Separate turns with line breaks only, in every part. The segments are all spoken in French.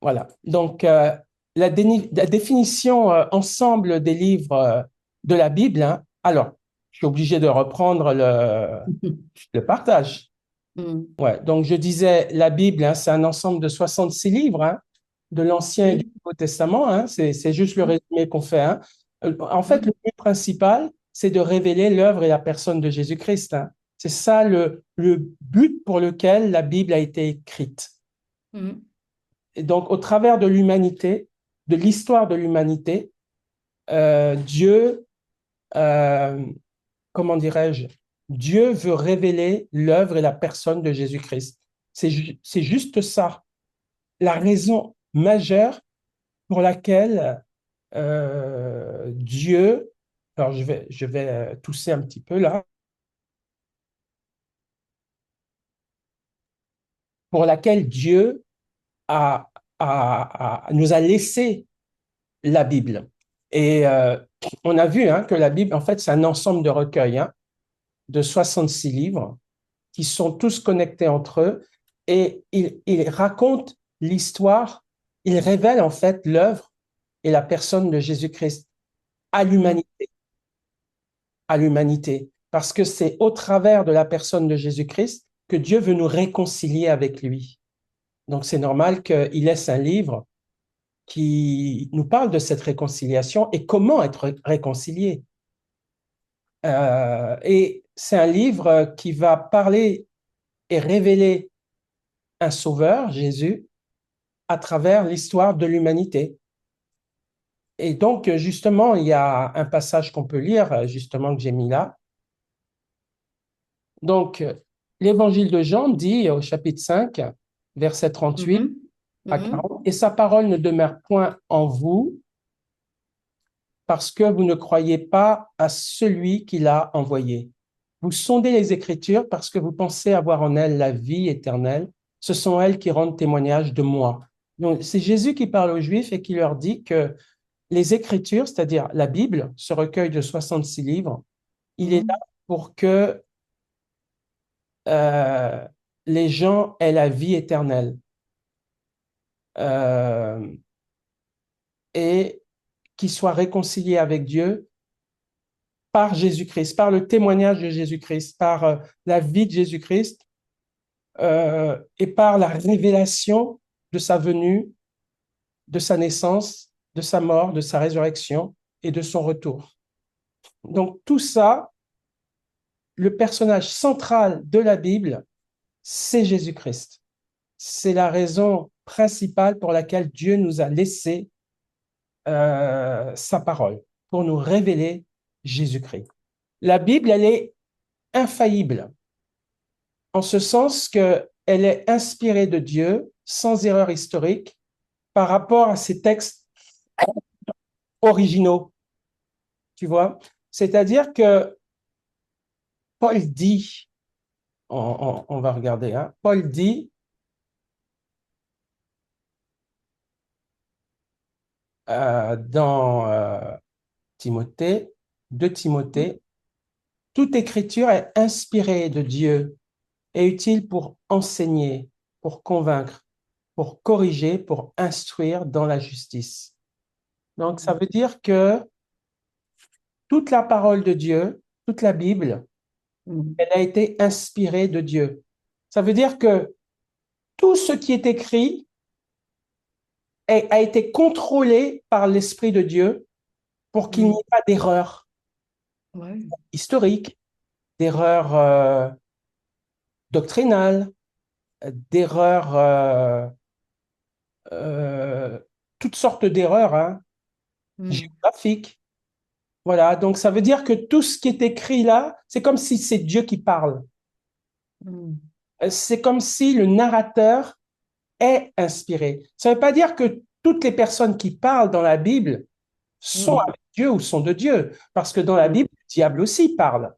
Voilà. Donc, la définition ensemble des livres de la Bible, hein. Alors, je suis obligé de reprendre le partage.
Mm.
Ouais. Donc, je disais, la Bible, hein, c'est un ensemble de 66 livres, hein, de l'Ancien et du
Oui.
Nouveau Testament, hein. C'est juste le
Mm.
résumé qu'on fait, hein. En fait, le
Mm.
but principal, c'est de révéler l'œuvre et la personne de Jésus-Christ, hein. C'est ça le but pour lequel la Bible a été écrite.
Mm.
Et donc, au travers de l'humanité, de l'histoire de l'humanité, Dieu, euh, comment dirais-je, Dieu veut révéler l'œuvre et la personne de Jésus-Christ. C'est juste ça, la raison majeure pour laquelle Dieu, alors je vais tousser un petit peu là, pour laquelle Dieu a, nous a laissé la Bible. Et on a vu, hein, que la Bible, en fait, c'est un ensemble de recueils, hein, de 66 livres qui sont tous connectés entre eux et il raconte l'histoire, il révèle en fait l'œuvre et la personne de Jésus-Christ à
Mm.
l'humanité, à l'humanité. Parce que c'est au travers de la personne de Jésus-Christ que Dieu veut nous réconcilier avec lui. Donc c'est normal qu'il laisse un livre qui nous parle de cette réconciliation et comment être réconcilié. Et c'est un livre qui va parler et révéler un sauveur, Jésus, à travers l'histoire de l'humanité. Et donc, justement, il y a un passage qu'on peut lire, justement, que j'ai mis là. Donc, l'évangile de Jean dit au chapitre 5, verset 38
Mhm.
à
Mhm.
40, « Et sa parole ne demeure point en vous, parce que vous ne croyez pas à celui qui l'a envoyé. Vous sondez les Écritures parce que vous pensez avoir en elles la vie éternelle. Ce sont elles qui rendent témoignage de moi. » Donc, c'est Jésus qui parle aux Juifs et qui leur dit que les Écritures, c'est-à-dire la Bible, ce recueil de 66 livres, il est là
Mhm.
pour que euh, les gens aient la vie éternelle euh, et qu'ils soient réconciliés avec Dieu par Jésus-Christ, par le témoignage de Jésus-Christ, par la vie de Jésus-Christ et par la révélation de sa venue, de sa naissance, de sa mort, de sa résurrection et de son retour. Donc tout ça, le personnage central de la Bible, c'est Jésus-Christ. C'est la raison principale pour laquelle Dieu nous a laissé sa parole, pour nous révéler Jésus-Christ. La Bible, elle est infaillible, en ce sens qu'elle est inspirée de Dieu, sans erreur historique, par rapport à ses textes originaux, tu vois. C'est-à-dire que Paul dit, on va regarder, hein, Paul dit dans Timothée, de Timothée, toute écriture est inspirée de Dieu et utile pour enseigner, pour convaincre, pour corriger, pour instruire dans la justice. Donc, ça veut dire que toute la parole de Dieu, toute la Bible,
Mhm.
elle a été inspirée de Dieu. Ça veut dire que tout ce qui est écrit a été contrôlé par l'Esprit de Dieu pour qu'il n'y
Mhm.
ait pas d'erreur
Ouais.
historique, d'erreur doctrinale, d'erreur, euh, toutes sortes d'erreurs, hein,
Mhm.
géographiques. Voilà, donc ça veut dire que tout ce qui est écrit là, c'est comme si c'est Dieu qui parle.
Mhm.
C'est comme si le narrateur est inspiré. Ça ne veut pas dire que toutes les personnes qui parlent dans la Bible sont
Mhm.
avec Dieu ou sont de Dieu, parce que dans la Bible, le diable aussi parle.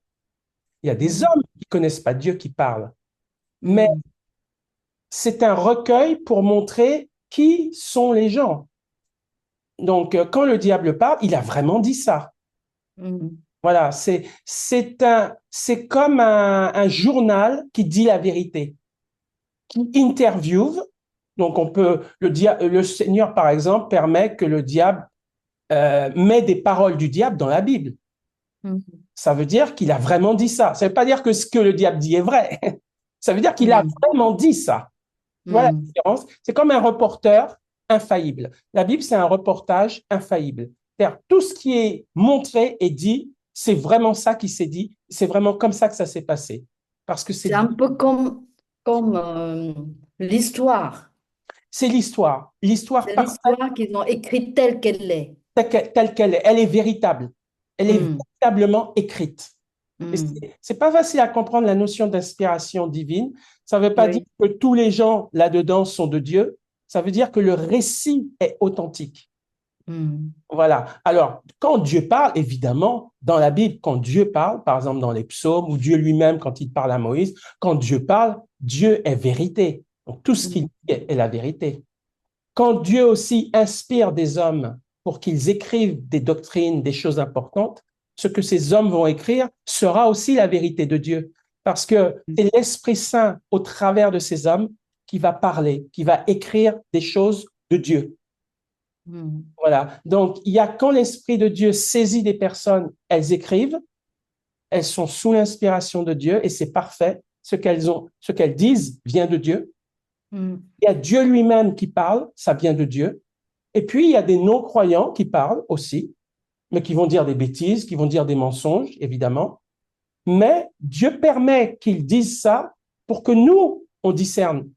Il y a des
Mhm.
hommes qui ne connaissent pas Dieu qui parlent. Mais
Mhm.
c'est un recueil pour montrer qui sont les gens. Donc, quand le diable parle, il a vraiment dit ça.
Mhm.
Voilà, c'est comme un journal qui dit la vérité, qui interviewe Donc, le Seigneur, par exemple, permet que le diable met des paroles du diable dans la Bible.
Mhm.
Ça veut dire qu'il a vraiment dit ça. Ça ne veut pas dire que ce que le diable dit est vrai. Ça veut dire qu'il a
Mhm.
vraiment dit ça. Tu vois la
Mhm.
différence? C'est comme un reporter infaillible. La Bible, c'est un reportage infaillible. C'est-à-dire, tout ce qui est montré et dit, c'est vraiment ça qui s'est dit. C'est vraiment comme ça que ça s'est passé. Parce que
C'est un peu comme l'histoire.
c'est l'histoire. L'histoire
C'est
parfaite
l'histoire qu'ils ont écrite telle qu'elle est.
telle qu'elle est. Elle est véritable. Elle est
Mhm.
véritablement écrite. Et
Mhm.
c'est pas facile à comprendre la notion d'inspiration divine. Ça ne veut pas dire
Oui.
que tous les gens là-dedans sont de Dieu. Ça veut dire que le récit est authentique.
Mhm.
Voilà. Alors, quand Dieu parle, évidemment, dans la Bible, quand Dieu parle, par exemple dans les psaumes, ou Dieu lui-même quand il parle à Moïse, quand Dieu parle, Dieu est vérité. Donc, tout ce qu'il dit
Mhm.
est la vérité. Quand Dieu aussi inspire des hommes pour qu'ils écrivent des doctrines, des choses importantes, ce que ces hommes vont écrire sera aussi la vérité de Dieu. Parce que c'est l'Esprit Saint, au travers de ces hommes, qui va parler, qui va écrire des choses de Dieu.
Mhm.
Voilà. Donc, il y a quand l'Esprit de Dieu saisit des personnes, elles écrivent, elles sont sous l'inspiration de Dieu et c'est parfait. Ce qu'elles disent vient de Dieu.
Mhm.
Il y a Dieu lui-même qui parle, ça vient de Dieu. Et puis, il y a des non-croyants qui parlent aussi, mais qui vont dire des bêtises, qui vont dire des mensonges, évidemment. Mais Dieu permet qu'ils disent ça pour que nous, on discerne,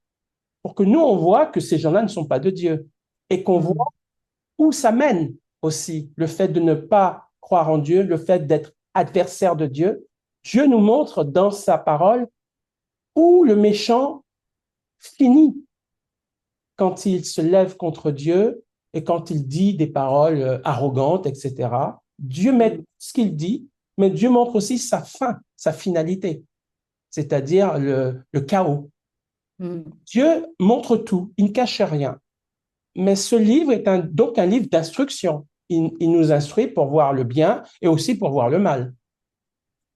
pour que nous, on voit que ces gens-là ne sont pas de Dieu et qu'on voit
Mhm.
où ça mène aussi, le fait de ne pas croire en Dieu, le fait d'être adversaire de Dieu. Dieu nous montre dans sa parole où le méchant finit quand il se lève contre Dieu et quand il dit des paroles arrogantes, etc. Dieu met
Mhm.
ce qu'il dit, mais Dieu montre aussi sa fin, sa finalité, c'est-à-dire le chaos.
Mhm.
Dieu montre tout, il ne cache rien. Mais ce livre est donc un livre d'instruction. Il nous instruit pour voir le bien et aussi pour voir le mal.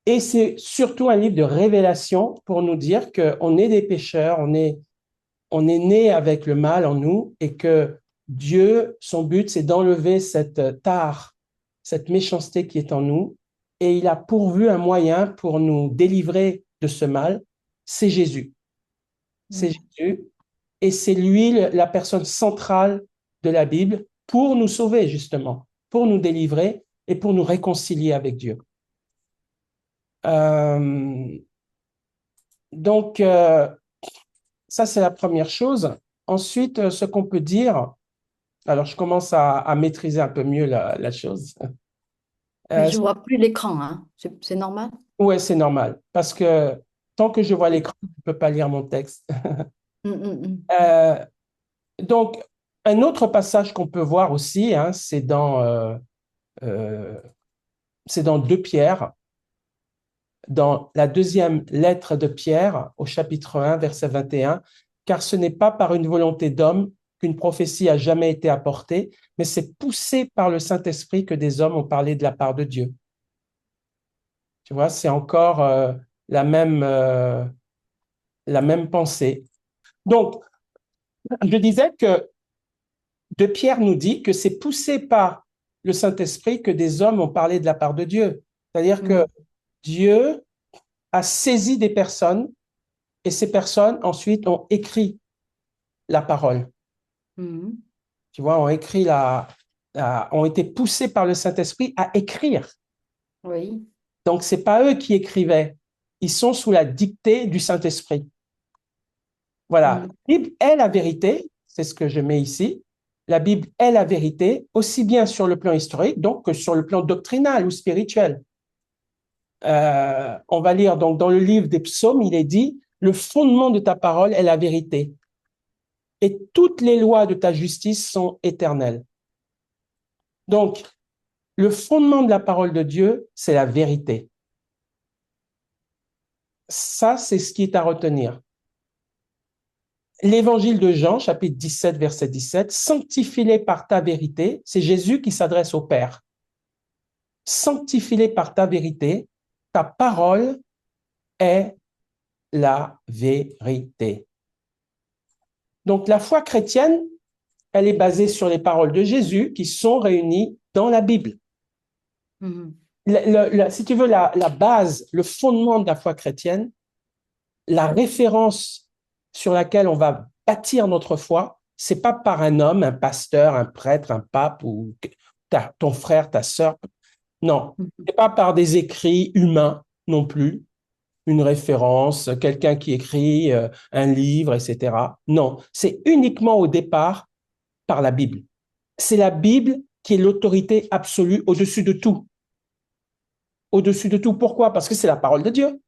Et c'est surtout un livre de révélation pour nous dire qu'on est des pécheurs, on est né avec le mal en nous et que Dieu, son but, c'est d'enlever cette tare, cette méchanceté qui est en nous. Et il a pourvu un moyen pour nous délivrer de ce mal. C'est Jésus. C'est
Mhm.
Jésus. Et c'est lui la personne centrale de la Bible pour nous sauver, justement, pour nous délivrer et pour nous réconcilier avec Dieu. Euh, donc, ça, c'est la première chose. Ensuite, ce qu'on peut dire, alors je commence à maîtriser un peu mieux la chose.
Mais
Euh,
je vois plus l'écran, hein. C'est normal?
ouais, c'est normal, parce que tant que je vois l'écran, je ne peux pas lire mon texte.
Mhm.
Euh, donc, un autre passage qu'on peut voir aussi, hein, euh, c'est dans 2 Pierre, dans la deuxième lettre de Pierre, au chapitre 1, verset 21, car ce n'est pas par une volonté d'homme qu'une prophétie a jamais été apportée, mais c'est poussé par le Saint-Esprit que des hommes ont parlé de la part de Dieu. Tu vois, c'est encore la même, euh, la même pensée. Donc, je disais que de Pierre nous dit que c'est poussé par le Saint-Esprit que des hommes ont parlé de la part de Dieu. C'est-à-dire que
Mhm.
Dieu a saisi des personnes et ces personnes ensuite ont écrit la parole.
Mhm.
Tu vois, ont été poussés par le Saint-Esprit à écrire.
Oui.
Donc, c'est pas eux qui écrivaient. Ils sont sous la dictée du Saint-Esprit. Voilà.
Mhm.
La Bible est la vérité, c'est ce que je mets ici. La Bible est la vérité, aussi bien sur le plan historique, donc, que sur le plan doctrinal ou spirituel. On va lire donc dans le livre des psaumes, il est dit, le fondement de ta parole est la vérité, et toutes les lois de ta justice sont éternelles. Donc, le fondement de la parole de Dieu, c'est la vérité. Ça, c'est ce qui est à retenir. L'évangile de Jean, chapitre 17, verset 17, sanctifie-les par ta vérité. C'est Jésus qui s'adresse au Père. Sanctifie-les par ta vérité. Ta parole est la vérité. Donc, la foi chrétienne, elle est basée sur les paroles de Jésus qui sont réunies dans la Bible.
Mhm.
Si tu veux, la base, le fondement de la foi chrétienne, la référence sur laquelle on va bâtir notre foi, c'est pas par un homme, un pasteur, un prêtre, un pape ou ton frère, ta sœur. Non,
Mhm.
c'est pas par des écrits humains non plus, une référence, quelqu'un qui écrit un livre, etc. Non, c'est uniquement au départ par la Bible. C'est la Bible qui est l'autorité absolue au-dessus de tout. Au-dessus de tout. Pourquoi? Parce que c'est la parole de Dieu.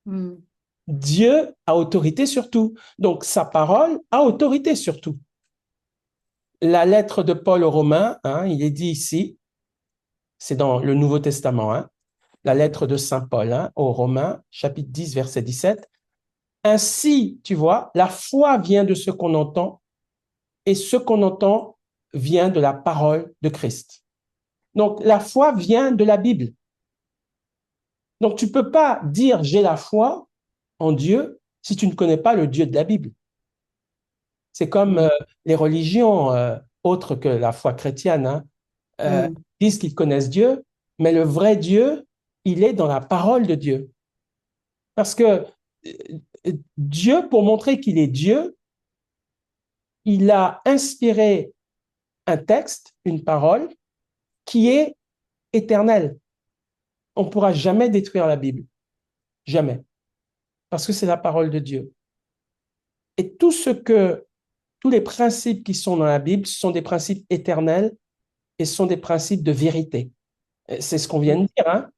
Mhm.
Dieu a autorité sur tout. Donc, sa parole a autorité sur tout. La lettre de Paul aux Romains, hein, il est dit ici, c'est dans le Nouveau Testament, hein, la lettre de Saint Paul hein, aux Romains, chapitre 10, verset 17. Ainsi, tu vois, la foi vient de ce qu'on entend et ce qu'on entend vient de la parole de Christ. Donc, la foi vient de la Bible. Donc, tu ne peux pas dire j'ai la foi en Dieu si tu ne connais pas le Dieu de la Bible. C'est comme
Mhm.
les religions autres que la foi chrétienne hein,
Mhm.
disent qu'ils connaissent Dieu, mais le vrai Dieu, il est dans la parole de Dieu. Parce que Dieu, pour montrer qu'il est Dieu, il a inspiré un texte, une parole, qui est éternelle. On ne pourra jamais détruire la Bible. Jamais. Parce que c'est la parole de Dieu. Et tous les principes qui sont dans la Bible sont des principes éternels et sont des principes de vérité. C'est ce qu'on vient de dire. Hein?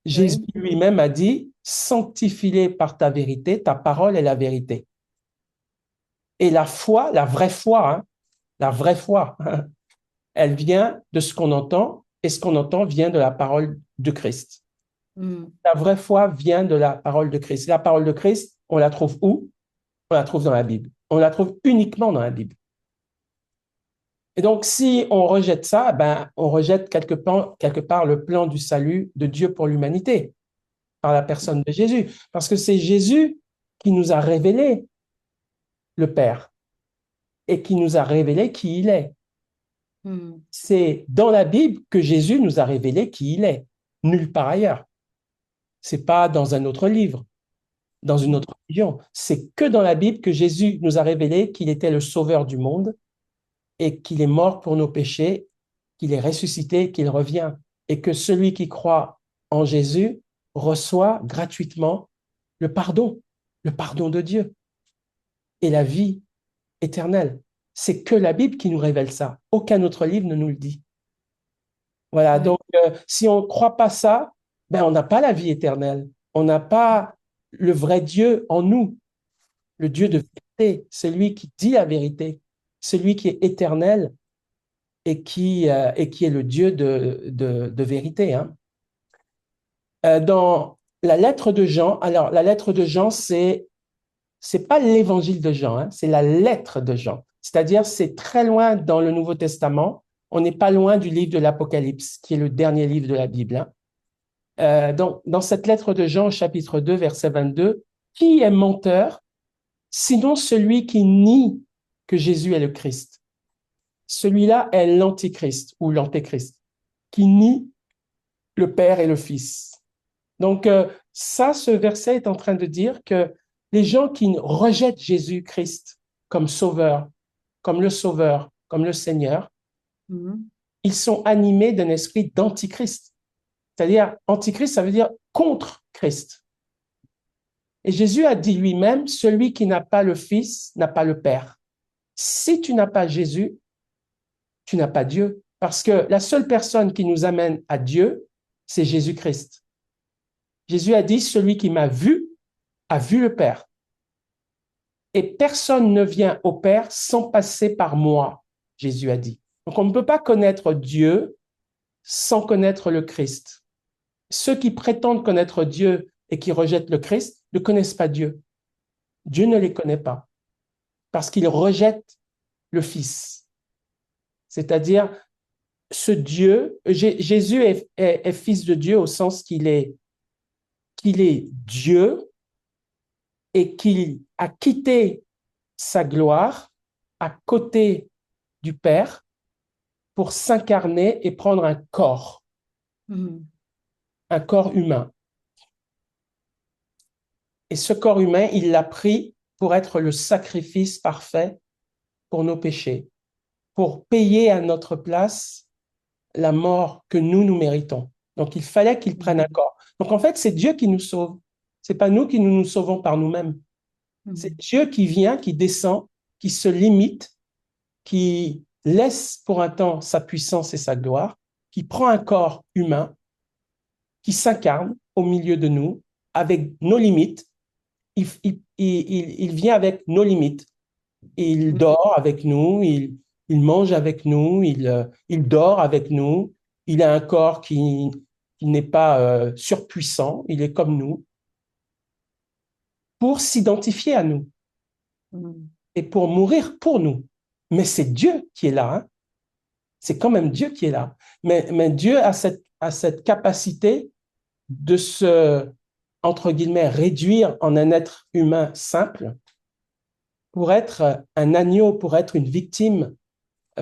Jésus
Oui.
lui-même a dit, sanctifie-les par ta vérité, ta parole est la vérité. Et la foi, hein, la vraie foi, hein, elle vient de ce qu'on entend et ce qu'on entend vient de la parole de Christ.
Mhm.
La vraie foi vient de la parole de Christ. La parole de Christ, on la trouve où? On la trouve dans la Bible. On la trouve uniquement dans la Bible. Et donc, si on rejette ça, ben, on rejette quelque part le plan du salut de Dieu pour l'humanité, par la personne de Jésus. Parce que c'est Jésus qui nous a révélé le Père et qui nous a révélé qui il est.
Mhm.
C'est dans la Bible que Jésus nous a révélé qui il est, nulle part ailleurs. C'est pas dans un autre livre, dans une autre religion. C'est que dans la Bible que Jésus nous a révélé qu'il était le sauveur du monde et qu'il est mort pour nos péchés, qu'il est ressuscité, qu'il revient, et que celui qui croit en Jésus reçoit gratuitement le pardon de Dieu et la vie éternelle. C'est que la Bible qui nous révèle ça. Aucun autre livre ne nous le dit. Voilà,
Oui.
donc si on ne croit pas ça, ben, on n'a pas la vie éternelle. On n'a pas le vrai Dieu en nous, le Dieu de vérité, celui qui dit la vérité, celui qui est éternel et qui est le Dieu de vérité. Hein. Dans la lettre de Jean, alors la lettre de Jean, c'est pas l'évangile de Jean, hein, c'est la lettre de Jean. C'est-à-dire, c'est très loin dans le Nouveau Testament. On n'est pas loin du livre de l'Apocalypse, qui est le dernier livre de la Bible. Hein. Donc, dans cette lettre de Jean, chapitre 2, verset 22, qui est menteur, sinon celui qui nie que Jésus est le Christ? Celui-là est l'antichrist ou l'antéchrist, qui nie le Père et le Fils. Donc, ça, ce verset est en train de dire que les gens qui rejettent Jésus-Christ comme sauveur, comme le Seigneur,
Mhm.
ils sont animés d'un esprit d'antichrist. C'est-à-dire, antichrist, ça veut dire contre Christ. Et Jésus a dit lui-même, celui qui n'a pas le Fils n'a pas le Père. Si tu n'as pas Jésus, tu n'as pas Dieu. Parce que la seule personne qui nous amène à Dieu, c'est Jésus-Christ. Jésus a dit, celui qui m'a vu a vu le Père. Et personne ne vient au Père sans passer par moi, Jésus a dit. Donc on ne peut pas connaître Dieu sans connaître le Christ. Ceux qui prétendent connaître Dieu et qui rejettent le Christ ne connaissent pas Dieu. Dieu ne les connaît pas parce qu'ils rejettent le Fils. C'est-à-dire, ce Dieu, Jésus est fils de Dieu au sens qu'il est Dieu et qu'il a quitté sa gloire à côté du Père pour s'incarner et prendre un corps humain. Et ce corps humain, il l'a pris pour être le sacrifice parfait pour nos péchés, pour payer à notre place la mort que nous méritons. Donc, il fallait qu'il prenne un corps. Donc, en fait, c'est Dieu qui nous sauve. C'est pas nous qui nous sauvons par nous-mêmes. C'est Dieu qui vient, qui descend, qui se limite, qui laisse pour un temps sa puissance et sa gloire, qui prend un corps humain, qui s'incarne au milieu de nous, avec nos limites. Il vient avec nos limites. Il dort avec nous, il mange avec nous, il dort avec nous. Il a un corps qui n'est pas surpuissant, il est comme nous, pour s'identifier à nous et pour mourir pour nous. Mais c'est Dieu qui est là, hein? C'est quand même Dieu qui est là. Mais Dieu a cette capacité de se, entre guillemets, réduire en un être humain simple pour être un agneau, pour être une victime,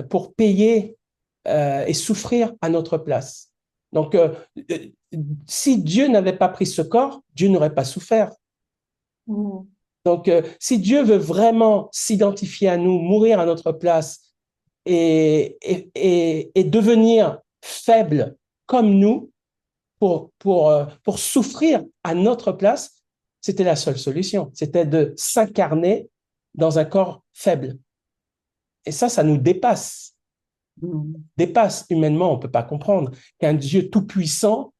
pour payer et souffrir à notre place. Donc, si Dieu n'avait pas pris ce corps, Dieu n'aurait pas souffert. Donc, si Dieu veut vraiment s'identifier à nous, mourir à notre place et devenir faible comme nous pour souffrir à notre place, c'était la seule solution. C'était de s'incarner dans un corps faible. Et ça nous dépasse. Dépasse humainement, on ne peut pas comprendre qu'un Dieu tout-puissant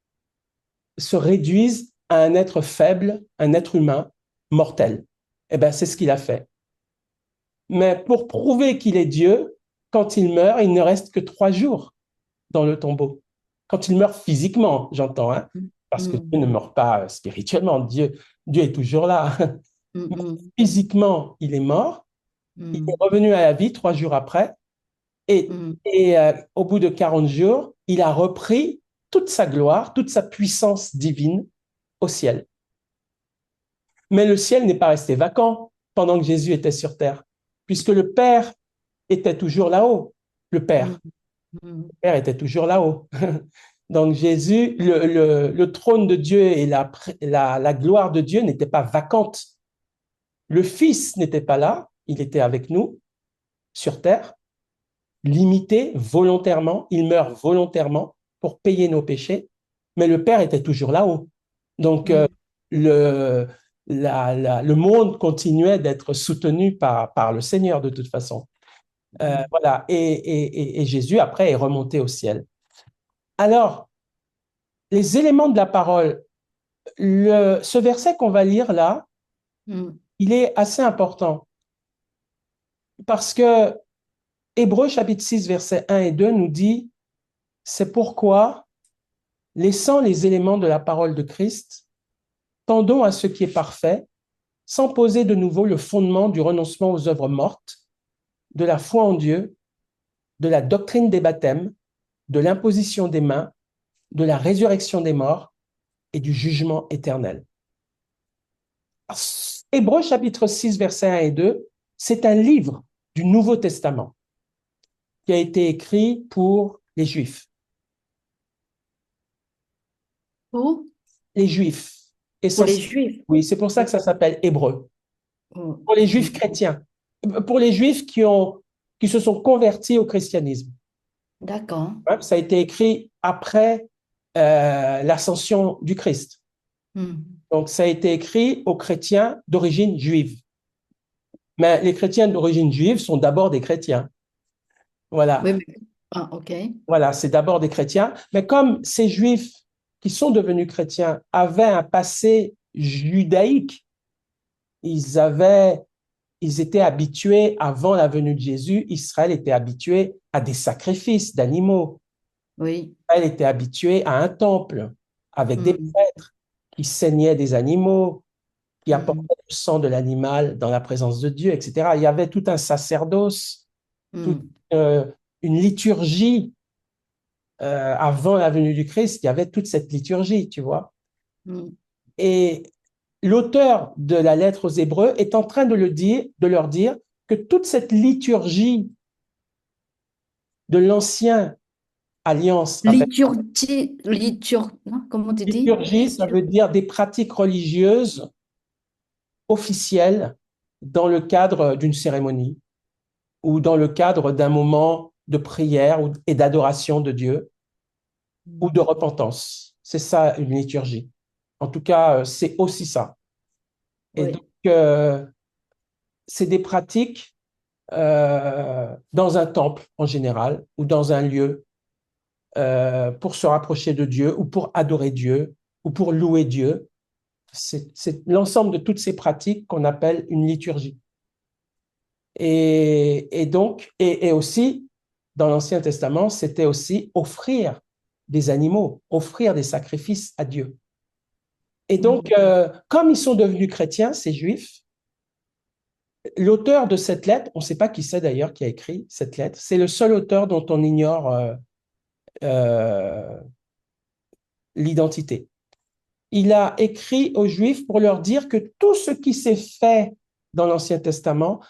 se réduise à un être faible, un être humain mortel. Eh bien, c'est ce qu'il a fait. Mais pour prouver qu'il est Dieu, quand il meurt, il ne reste que 3 jours dans le tombeau. Quand il meurt physiquement, j'entends, hein, parce que Dieu ne meurt pas spirituellement. Dieu est toujours là. Physiquement, il est mort. Il est revenu à la vie 3 jours après. Et au bout de 40 jours, il a repris toute sa gloire, toute sa puissance divine au ciel. Mais le ciel n'est pas resté vacant pendant que Jésus était sur terre, puisque le Père était toujours là-haut. Le Père était toujours là-haut. Donc Jésus, le trône de Dieu et la gloire de Dieu n'étaient pas vacantes. Le Fils n'était pas là, il était avec nous sur terre, limité volontairement, il meurt volontairement pour payer nos péchés, mais le Père était toujours là-haut. Donc, le monde continuait d'être soutenu par le Seigneur de toute façon. Voilà. Et Jésus, après, est remonté au ciel. Alors, les éléments de la parole, ce verset qu'on va lire là, il est assez important parce que Hébreux chapitre 6, versets 1 et 2 nous dit « C'est pourquoi, laissant les éléments de la parole de Christ, tendons à ce qui est parfait, sans poser de nouveau le fondement du renoncement aux œuvres mortes, de la foi en Dieu, de la doctrine des baptêmes, de l'imposition des mains, de la résurrection des morts et du jugement éternel. » Hébreux chapitre 6, versets 1 et 2, c'est un livre du Nouveau Testament qui a été écrit pour les Juifs.
Pour
Les Juifs.
les Juifs.
Oui, c'est pour ça que ça s'appelle Hébreu. Pour les Juifs chrétiens. Pour les Juifs qui se sont convertis au christianisme.
D'accord.
Ça a été écrit après l'ascension du Christ. Donc, ça a été écrit aux chrétiens d'origine juive. Mais les chrétiens d'origine juive sont d'abord des chrétiens. Voilà.
Oui, OK.
Voilà, c'est d'abord des chrétiens. Mais comme ces juifs qui sont devenus chrétiens avaient un passé judaïque, ils étaient habitués, avant la venue de Jésus, Israël était habitué à des sacrifices d'animaux.
Oui.
Israël était habitué à un temple avec des prêtres qui saignaient des animaux, qui apportaient le sang de l'animal dans la présence de Dieu, etc. Il y avait tout un sacerdoce, toute une liturgie. Avant la venue du Christ, il y avait toute cette liturgie, tu vois. Et l'auteur de la lettre aux Hébreux est en train de leur dire que que toute cette liturgie de l'ancienne alliance,
Non, comment tu dis?
liturgie, ça veut dire des pratiques religieuses officielles dans le cadre d'une cérémonie ou dans le cadre d'un moment de prière et d'adoration de Dieu ou de repentance. C'est ça une liturgie. En tout cas, c'est aussi ça. Et
Oui.
donc, c'est des pratiques dans un temple en général ou dans un lieu pour se rapprocher de Dieu ou pour adorer Dieu ou pour louer Dieu. C'est l'ensemble de toutes ces pratiques qu'on appelle une liturgie. Et donc, et aussi, dans l'Ancien Testament, c'était aussi offrir des animaux, offrir des sacrifices à Dieu. Et donc, comme ils sont devenus chrétiens, ces Juifs, l'auteur de cette lettre, on ne sait pas qui c'est d'ailleurs qui a écrit cette lettre, c'est le seul auteur dont on ignore euh, l'identité. Il a écrit aux Juifs pour leur dire que tout ce qui s'est fait dans l'Ancien Testament,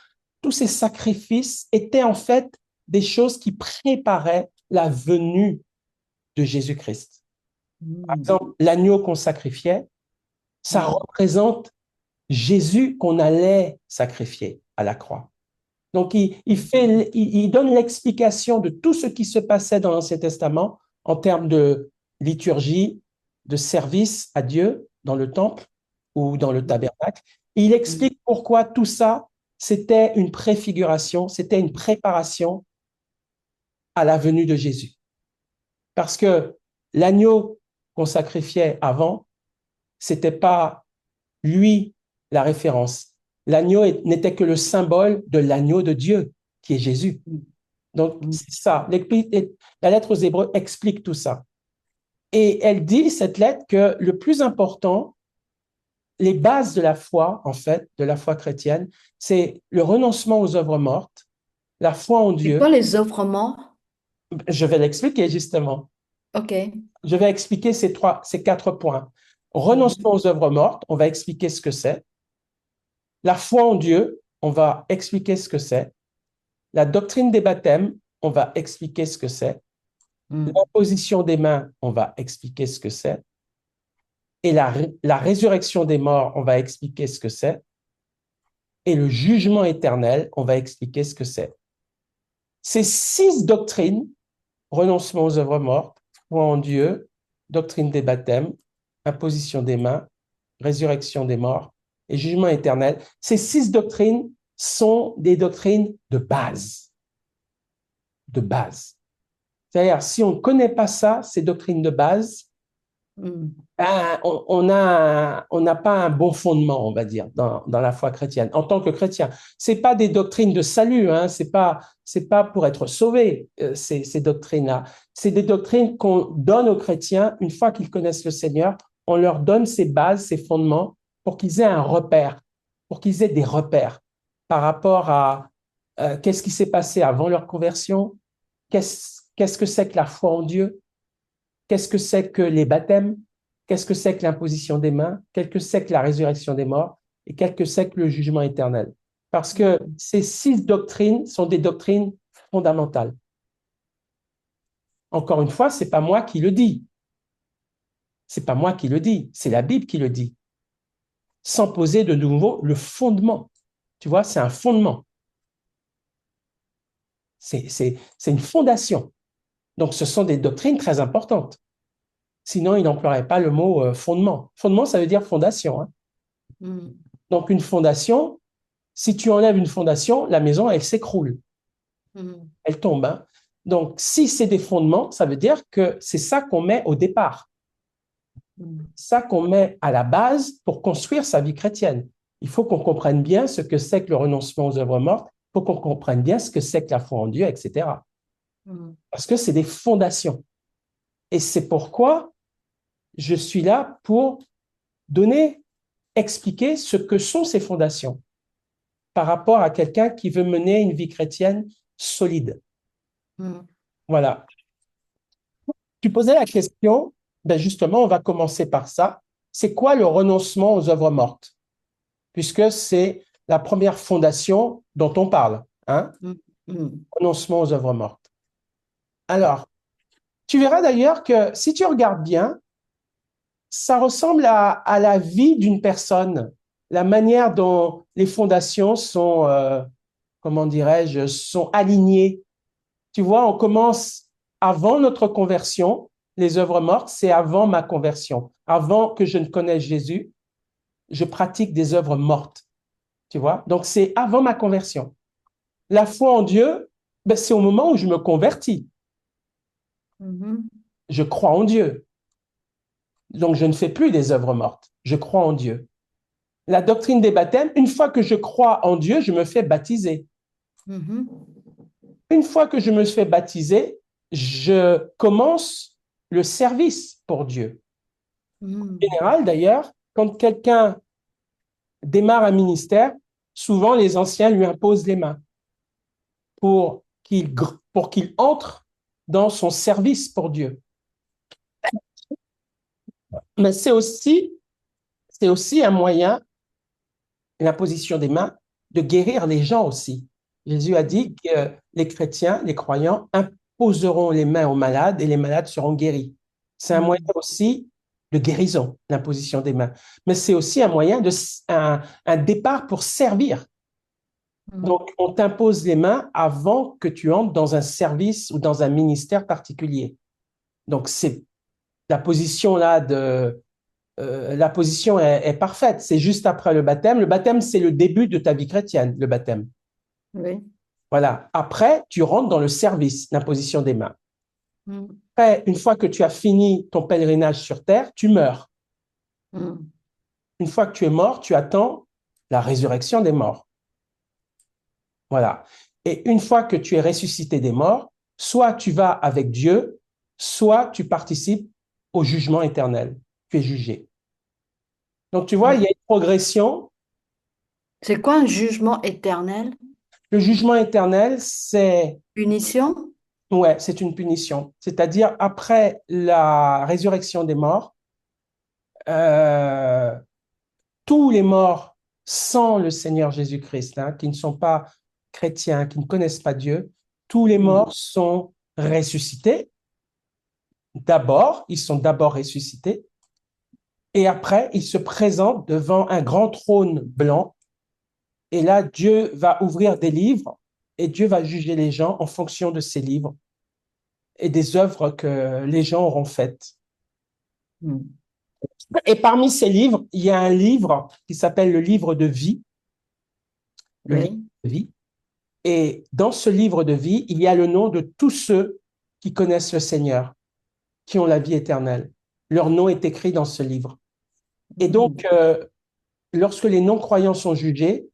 tous ces sacrifices étaient en fait des choses qui préparaient la venue de Jésus-Christ. Par exemple, l'agneau qu'on sacrifiait, ça représente Jésus qu'on allait sacrifier à la croix. Donc, il donne l'explication de tout ce qui se passait dans l'Ancien Testament en termes de liturgie, de service à Dieu dans le temple ou dans le tabernacle. Et il explique pourquoi tout ça, c'était une préfiguration, c'était une préparation à la venue de Jésus. Parce que l'agneau qu'on sacrifiait avant, c'était pas lui la référence. L'agneau n'était que le symbole de l'agneau de Dieu, qui est Jésus. Donc, c'est ça. La lettre aux Hébreux explique tout ça. Et elle dit, cette lettre, que le plus important, les bases de la foi, en fait, de la foi chrétienne, c'est le renoncement aux œuvres mortes, la foi en
C'est
Dieu.
quoi les œuvres mortes?
Je vais l'expliquer justement.
Ok.
Je vais expliquer ces 4 points. Renoncement aux œuvres mortes, on va expliquer ce que c'est. La foi en Dieu, on va expliquer ce que c'est. La doctrine des baptêmes, on va expliquer ce que c'est. L'imposition des mains, on va expliquer ce que c'est. Et la résurrection des morts, on va expliquer ce que c'est. Et le jugement éternel, on va expliquer ce que c'est. Ces 6 doctrines, renoncement aux œuvres mortes, foi en Dieu, doctrine des baptêmes, imposition des mains, résurrection des morts et jugement éternel, ces 6 doctrines sont des doctrines de base. De base. C'est-à-dire, si on ne connaît pas ça, ces doctrines de base, ben, on n'a pas un bon fondement, on va dire, dans la foi chrétienne, en tant que chrétien. C'est pas des doctrines de salut, hein, c'est pas pour être sauvé, ces doctrines-là. C'est des doctrines qu'on donne aux chrétiens une fois qu'ils connaissent le Seigneur, on leur donne ces bases, ces fondements, pour qu'ils aient un repère, pour qu'ils aient des repères par rapport à qu'est-ce qui s'est passé avant leur conversion, qu'est-ce que c'est que la foi en Dieu, qu'est-ce que c'est que les baptêmes, qu'est-ce que c'est que l'imposition des mains, qu'est-ce que c'est que la résurrection des morts et qu'est-ce que c'est que le jugement éternel. Parce que ces 6 doctrines sont des doctrines fondamentales. Encore une fois, c'est pas moi qui le dis. C'est pas moi qui le dis, c'est la Bible qui le dit. Sans poser de nouveau le fondement. Tu vois, c'est un fondement. C'est une fondation. Donc, ce sont des doctrines très importantes. Sinon, il n'emploierait pas le mot fondement. Fondement, ça veut dire fondation. Hein. Donc, une fondation, si tu enlèves une fondation, la maison, elle s'écroule. Elle tombe. Hein. Donc, si c'est des fondements, ça veut dire que c'est ça qu'on met au départ. Ça qu'on met à la base pour construire sa vie chrétienne. Il faut qu'on comprenne bien ce que c'est que le renoncement aux œuvres mortes. Il faut qu'on comprenne bien ce que c'est que la foi en Dieu, etc. Parce que c'est des fondations. Et c'est pourquoi je suis là pour expliquer ce que sont ces fondations par rapport à quelqu'un qui veut mener une vie chrétienne solide. Voilà. Tu posais la question, ben justement, on va commencer par ça. C'est quoi le renoncement aux œuvres mortes? Puisque c'est la première fondation dont on parle, hein?
mm, mm,
Renoncement aux œuvres mortes. Alors, tu verras d'ailleurs que si tu regardes bien, ça ressemble à la vie d'une personne, la manière dont les fondations sont, comment dirais-je, sont alignées. Tu vois, on commence avant notre conversion. Les œuvres mortes, c'est avant ma conversion. Avant que je ne connaisse Jésus, je pratique des œuvres mortes. Tu vois, donc c'est avant ma conversion. La foi en Dieu, ben, c'est au moment où je me convertis.
mhm,
Je crois en Dieu. Donc je ne fais plus des œuvres mortes. Je crois en Dieu. La doctrine des baptêmes, une fois que je crois en Dieu, je me fais baptiser.
mhm,
Une fois que je me fais baptiser, je commence le service pour Dieu. En
mm,
général, d'ailleurs, quand quelqu'un démarre un ministère, souvent les anciens lui imposent les mains pour pour qu'il entre dans son service pour Dieu. Mais c'est aussi un moyen, l'imposition des mains, de guérir les gens aussi. Jésus a dit que les chrétiens, les croyants, imposeront les mains aux malades et les malades seront guéris. C'est un moyen
mm,
aussi de guérison, l'imposition des mains. Mais c'est aussi un moyen un départ pour servir.
mm.
Donc, on t'impose les mains avant que tu entres dans un service ou dans un ministère particulier. Donc, c'est la position là la position est parfaite. C'est juste après le baptême. Le baptême, c'est le début de ta vie chrétienne, le baptême.
Oui.
Voilà. Après, tu rentres dans le service, l'imposition des mains.
Mm,
Après, une fois que tu as fini ton pèlerinage sur terre, tu meurs.
mm,
Une fois que tu es mort, tu attends la résurrection des morts. Voilà. Et une fois que tu es ressuscité des morts, soit tu vas avec Dieu, soit tu participes au jugement éternel. Tu es jugé. Donc, tu vois, il y a
mm.
une progression.
C'est quoi un jugement éternel?
Le jugement éternel,
Punition?
ouais, c'est une punition. C'est-à-dire, après la résurrection des morts, euh, tous les morts sans le Seigneur Jésus-Christ, hein, qui ne sont pas chrétiens, qui ne connaissent pas Dieu, tous les
Mm,
morts sont ressuscités. D'abord, ils sont d'abord ressuscités. Et après, ils se présentent devant un grand trône blanc. Et là, Dieu va ouvrir des livres et Dieu va juger les gens en fonction de ces livres et des œuvres que les gens auront faites.
mm.
Et parmi ces livres, il y a un livre qui s'appelle le livre de vie, le livre
Oui.
de vie. Et dans ce livre de vie, il y a le nom de tous ceux qui connaissent le Seigneur, qui ont la vie éternelle. Leur nom est écrit dans ce livre. Et donc,
Mm,
lorsque les non-croyants sont jugés,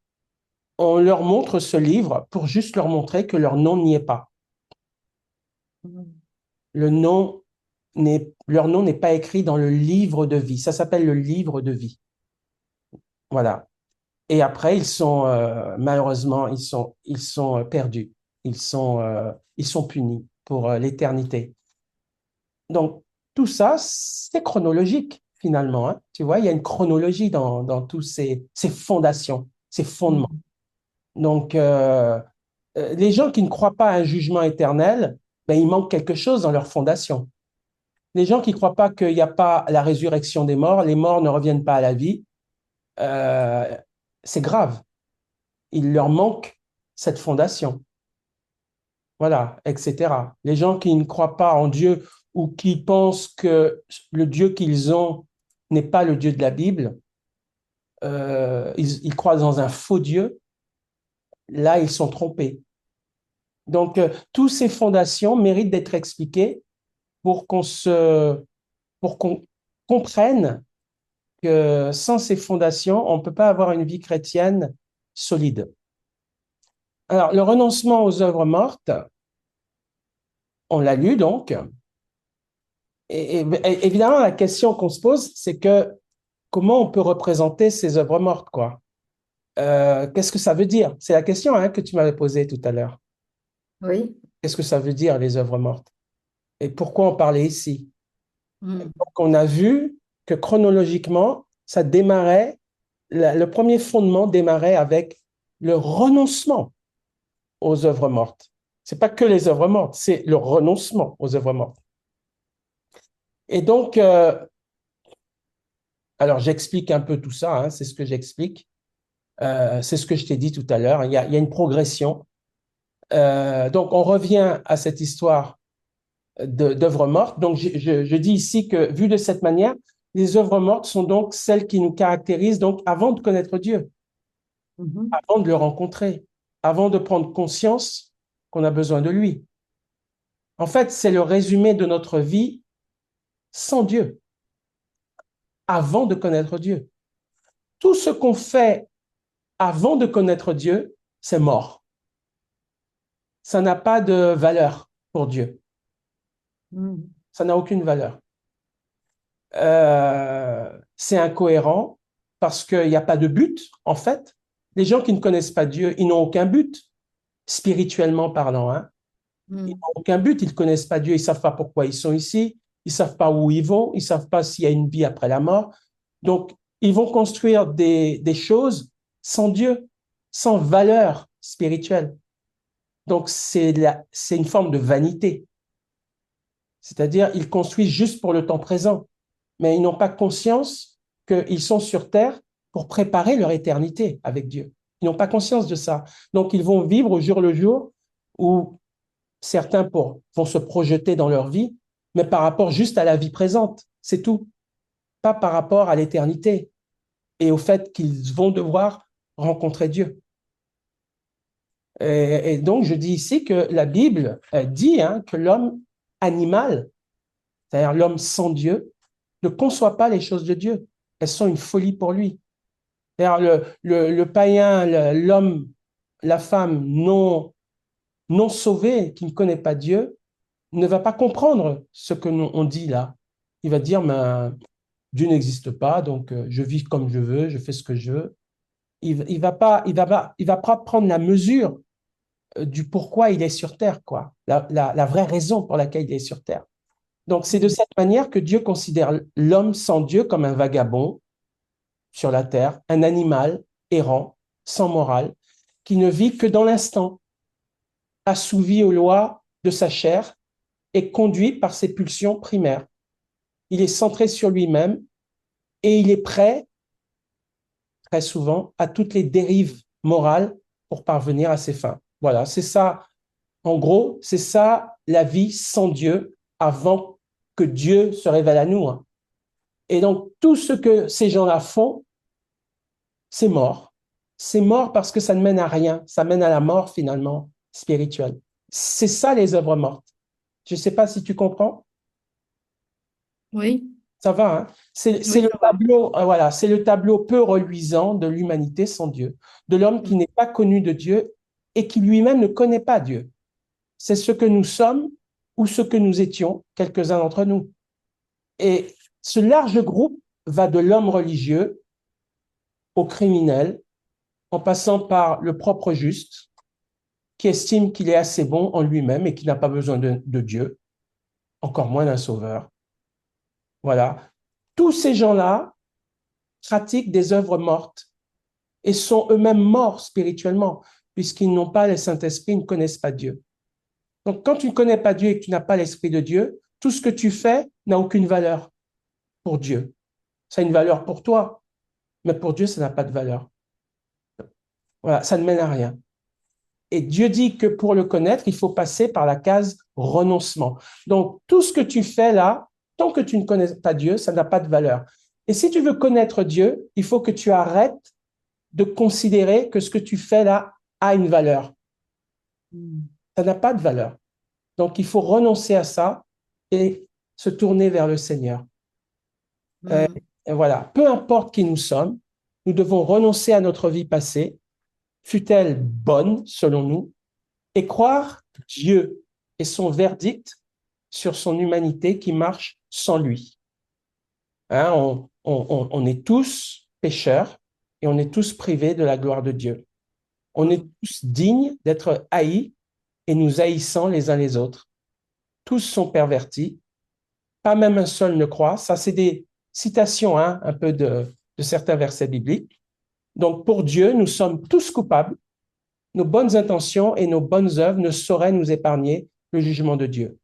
on leur montre ce livre pour juste leur montrer que leur nom n'y est pas.
mm,
Le nom leur nom n'est pas écrit dans le livre de vie. Ça s'appelle le livre de vie. Voilà. Et après, malheureusement, ils sont perdus. Ils sont punis pour l'éternité. Donc, tout ça, c'est chronologique, finalement, hein. Tu vois, il y a une chronologie dans tous ces fondations, ces fondements.
mm,
Donc, les gens qui ne croient pas à un jugement éternel, ben, il manque quelque chose dans leur fondation. Les gens qui ne croient pas qu'il n'y a pas la résurrection des morts, les morts ne reviennent pas à la vie, euh, c'est grave. Il leur manque cette fondation. Voilà, etc. Les gens qui ne croient pas en Dieu ou qui pensent que le Dieu qu'ils ont n'est pas le Dieu de la Bible, ils croient dans un faux Dieu, là, ils sont trompés. Donc, toutes ces fondations méritent d'être expliquées pour pour qu'on comprenne que sans ces fondations, on ne peut pas avoir une vie chrétienne solide. Alors, le renoncement aux œuvres mortes, on l'a lu donc, et évidemment, la question qu'on se pose, c'est que comment on peut représenter ces œuvres mortes, quoi? Qu'est-ce que ça veut dire? C'est la question, hein, que tu m'avais posée tout à l'heure.
oui.
Qu'est-ce que ça veut dire, les œuvres mortes? Et pourquoi en parler ici?
Mm,
Donc, on a vu que chronologiquement, ça démarrait, le premier fondement démarrait avec le renoncement aux œuvres mortes. Ce n'est pas que les œuvres mortes, c'est le renoncement aux œuvres mortes. Et donc, alors j'explique un peu tout ça, hein, c'est ce que j'explique. C'est ce que je t'ai dit tout à l'heure. Il y a une progression. Donc, on revient à cette histoire d'œuvres mortes. Donc, je dis ici que, vu de cette manière, les œuvres mortes sont donc celles qui nous caractérisent donc avant de connaître Dieu,
Mhm.
avant de le rencontrer, avant de prendre conscience qu'on a besoin de lui. En fait, c'est le résumé de notre vie sans Dieu, avant de connaître Dieu. Tout ce qu'on fait avant de connaître Dieu, c'est mort. Ça n'a pas de valeur pour Dieu.
Mhm.
Ça n'a aucune valeur. C'est incohérent parce qu'il n'y a pas de but, en fait. Les gens qui ne connaissent pas Dieu, ils n'ont aucun but, spirituellement parlant, hein. Ils
Mhm.
n'ont aucun but, ils ne connaissent pas Dieu, ils ne savent pas pourquoi ils sont ici, ils ne savent pas où ils vont, ils ne savent pas s'il y a une vie après la mort. Donc, ils vont construire des choses sans Dieu, sans valeur spirituelle. Donc, c'est une forme de vanité. C'est-à-dire, ils construisent juste pour le temps présent, mais ils n'ont pas conscience qu'ils sont sur Terre pour préparer leur éternité avec Dieu. Ils n'ont pas conscience de ça. Donc, ils vont vivre au jour le jour où certains vont se projeter dans leur vie, mais par rapport juste à la vie présente, c'est tout. Pas par rapport à l'éternité et au fait qu'ils vont devoir rencontrer Dieu. Et donc, je dis ici que la Bible dit hein, que l'homme animal, c'est-à-dire l'homme sans Dieu, ne conçoit pas les choses de Dieu. Elles sont une folie pour lui. C'est-à-dire le païen, l'homme, la femme non sauvé, qui ne connaît pas Dieu, ne va pas comprendre ce que on dit là. Il va dire, mais Dieu n'existe pas, donc je vis comme je veux, je fais ce que je veux. Il va pas prendre la mesure du pourquoi il est sur terre, quoi. La vraie raison pour laquelle il est sur terre. Donc, c'est de
Mhm.
cette manière que Dieu considère l'homme sans Dieu comme un vagabond sur la terre, un animal errant, sans morale, qui ne vit que dans l'instant, assouvi aux lois de sa chair et conduit par ses pulsions primaires. Il est centré sur lui-même et il est prêt, très souvent, à toutes les dérives morales pour parvenir à ses fins. Voilà, c'est ça. En gros, c'est ça la vie sans Dieu avant que Dieu se révèle à nous, hein. Et donc, tout ce que ces gens-là font, c'est mort. C'est mort parce que ça ne mène à rien. Ça mène à la mort, finalement, spirituelle. C'est ça, les œuvres mortes. Je ne sais pas si tu comprends.
Oui,
Ça va, hein? C'est
oui,
le
ça va.
tableau, voilà, c'est le tableau peu reluisant de l'humanité sans Dieu, de l'homme qui
Mhm.
n'est pas connu de Dieu et qui lui-même ne connaît pas Dieu. C'est ce que nous sommes ou ce que nous étions, quelques-uns d'entre nous. Et ce large groupe va de l'homme religieux au criminel, en passant par le propre juste, qui estime qu'il est assez bon en lui-même et qui n'a pas besoin de Dieu, encore moins d'un sauveur. Voilà. Tous ces gens-là pratiquent des œuvres mortes et sont eux-mêmes morts spirituellement, puisqu'ils n'ont pas le Saint-Esprit, ils ne connaissent pas Dieu. Donc, quand tu ne connais pas Dieu et que tu n'as pas l'Esprit de Dieu, tout ce que tu fais n'a aucune valeur pour Dieu. Ça a une valeur pour toi, mais pour Dieu, ça n'a pas de valeur. Voilà, ça ne mène à rien. Et Dieu dit que pour le connaître, il faut passer par la case renoncement. Donc, tout ce que tu fais là, tant que tu ne connais pas Dieu, ça n'a pas de valeur. Et si tu veux connaître Dieu, il faut que tu arrêtes de considérer que ce que tu fais là a une valeur.
Mhm.
Ça n'a pas de valeur. Donc, il faut renoncer à ça et se tourner vers le Seigneur. Euh,
Mhm.
et voilà, peu importe qui nous sommes, nous devons renoncer à notre vie passée, fût-elle bonne selon nous, et croire Dieu et son verdict sur son humanité qui marche sans lui. Hein, on est tous pécheurs et on est tous privés de la gloire de Dieu. On est
Mhm.
tous dignes d'être haïs et nous haïssant les uns les autres. Tous sont pervertis, pas même un seul ne croit. Ça, c'est des citations hein, un peu de certains versets bibliques. Donc, pour Dieu, nous sommes tous coupables nos bonnes intentions et nos bonnes œuvres ne sauraient nous épargner le jugement de Dieu.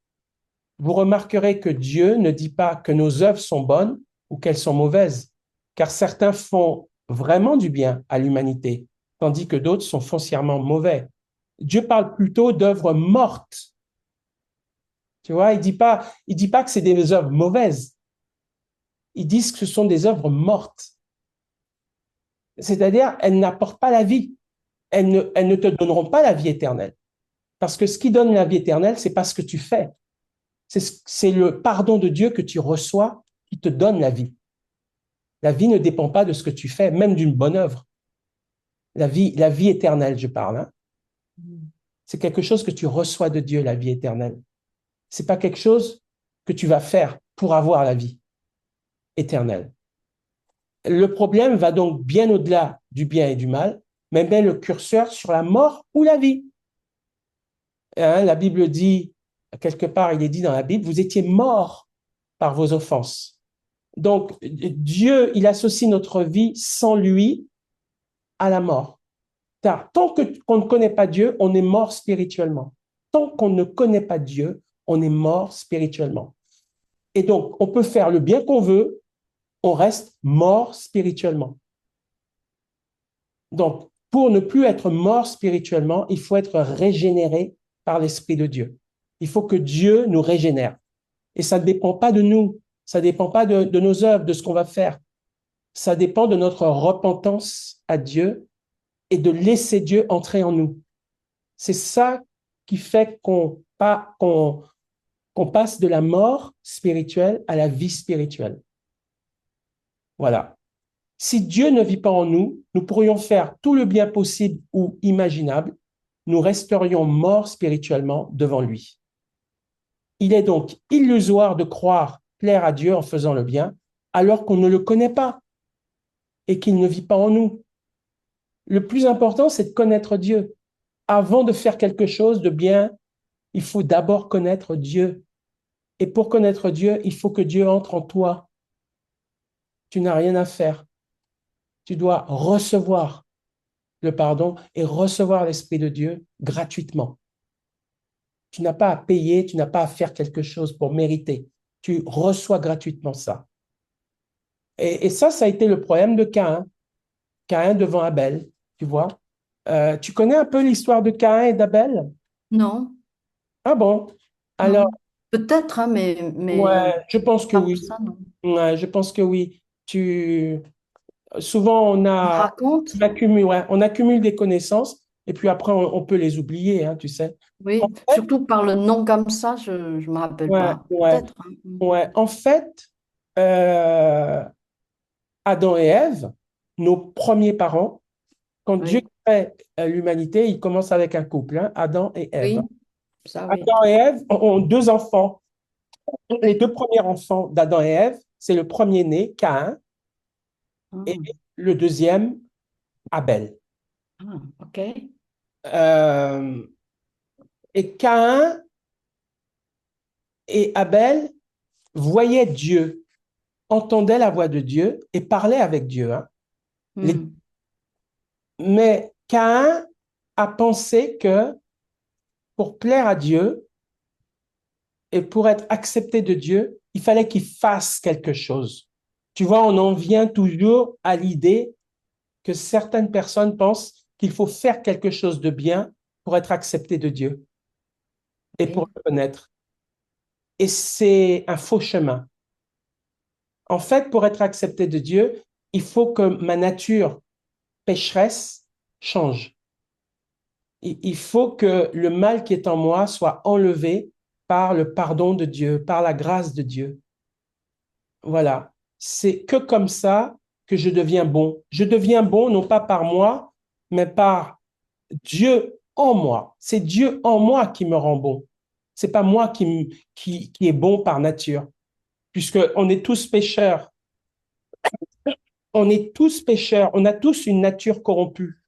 Vous remarquerez que Dieu ne dit pas que nos œuvres sont bonnes ou qu'elles sont mauvaises, car certains font vraiment du bien à l'humanité, tandis que d'autres sont foncièrement mauvais. Dieu parle plutôt d'œuvres mortes. Tu vois, il dit pas que c'est des œuvres mauvaises. Ils disent que ce sont des œuvres mortes. C'est-à-dire, elles n'apportent pas la vie. Elles ne te donneront pas la vie éternelle. Parce que ce qui donne la vie éternelle, c'est pas ce que tu fais. C'est le pardon de Dieu que tu reçois qui te donne la vie. La vie ne dépend pas de ce que tu fais, même d'une bonne œuvre. La vie éternelle, je parle. Hein. C'est quelque chose que tu reçois de Dieu, la vie éternelle. C'est pas quelque chose que tu vas faire pour avoir la vie éternelle. Le problème va donc bien au-delà du bien et du mal, mais met le curseur sur la mort ou la vie. Hein, la Bible dit, quelque part, il est dit dans la Bible, vous étiez morts par vos offenses. Donc, Dieu, il associe notre vie sans lui à la mort. Car tant qu'on ne connaît pas Dieu, on est mort spirituellement. Tant qu'on ne connaît pas Dieu, on est mort spirituellement. Et donc, on peut faire le bien qu'on veut, on reste mort spirituellement. Donc, pour ne plus être mort spirituellement, il faut être régénéré par l'Esprit de Dieu. Il faut que Dieu nous régénère. Et ça ne dépend pas de nous, ça ne dépend pas de nos œuvres, de ce qu'on va faire. Ça dépend de notre repentance à Dieu et de laisser Dieu entrer en nous. C'est ça qui fait qu'on passe de la mort spirituelle à la vie spirituelle. Voilà. Si Dieu ne vit pas en nous, nous pourrions faire tout le bien possible ou imaginable, nous resterions morts spirituellement devant lui. Il est donc illusoire de croire plaire à Dieu en faisant le bien, alors qu'on ne le connaît pas et qu'il ne vit pas en nous. Le plus important, c'est de connaître Dieu. Avant de faire quelque chose de bien, il faut d'abord connaître Dieu. Et pour connaître Dieu, il faut que Dieu entre en toi. Tu n'as rien à faire. Tu dois recevoir le pardon et recevoir l'Esprit de Dieu gratuitement. Tu n'as pas à payer, tu n'as pas à faire quelque chose pour mériter. Tu reçois gratuitement ça. Et ça a été le problème de Caïn. Caïn devant Abel, tu vois. Tu connais un peu l'histoire de Caïn et d'Abel?
Non,
Ah bon? Alors,
non. Peut-être, hein, mais
ouais, je pense que
pas comme
oui.
ça, non.
Ouais, je pense que oui. Souvent,
Raconte?
on accumule des connaissances et puis après, on peut les oublier, hein, tu sais. En
Oui,
fait,
surtout par le nom comme ça, je ne me rappelle
ouais,
pas.
ouais,
Peut-être, hein.
ouais. En fait, euh, Adam et Ève, nos premiers parents, quand Dieu
Oui,
crée l'humanité, il commence avec un couple, hein, Adam et Ève.
oui, ça oui.
Adam et Ève ont deux enfants. Les deux premiers enfants d'Adam et Ève, c'est le premier-né, Caïn, et
Ah,
le deuxième, Abel.
ah, ok.
Euh, et Caïn et Abel voyaient Dieu, entendaient la voix de Dieu et parlaient avec Dieu. Hein.
Hmm.
Mais Caïn a pensé que pour plaire à Dieu et pour être accepté de Dieu, il fallait qu'il fasse quelque chose. Tu vois, on en vient toujours à l'idée que certaines personnes pensent qu'il faut faire quelque chose de bien pour être accepté de Dieu et pour
Oui.
le connaître. Et c'est un faux chemin. En fait, pour être accepté de Dieu, il faut que ma nature pécheresse change. Il faut que le mal qui est en moi soit enlevé par le pardon de Dieu, par la grâce de Dieu. Voilà. C'est que comme ça que je deviens bon. Je deviens bon non pas par moi, mais par Dieu en moi. C'est Dieu en moi qui me rend bon. C'est pas moi qui est bon par nature, puisque on est tous pécheurs. On est tous pécheurs. On a tous une nature corrompue.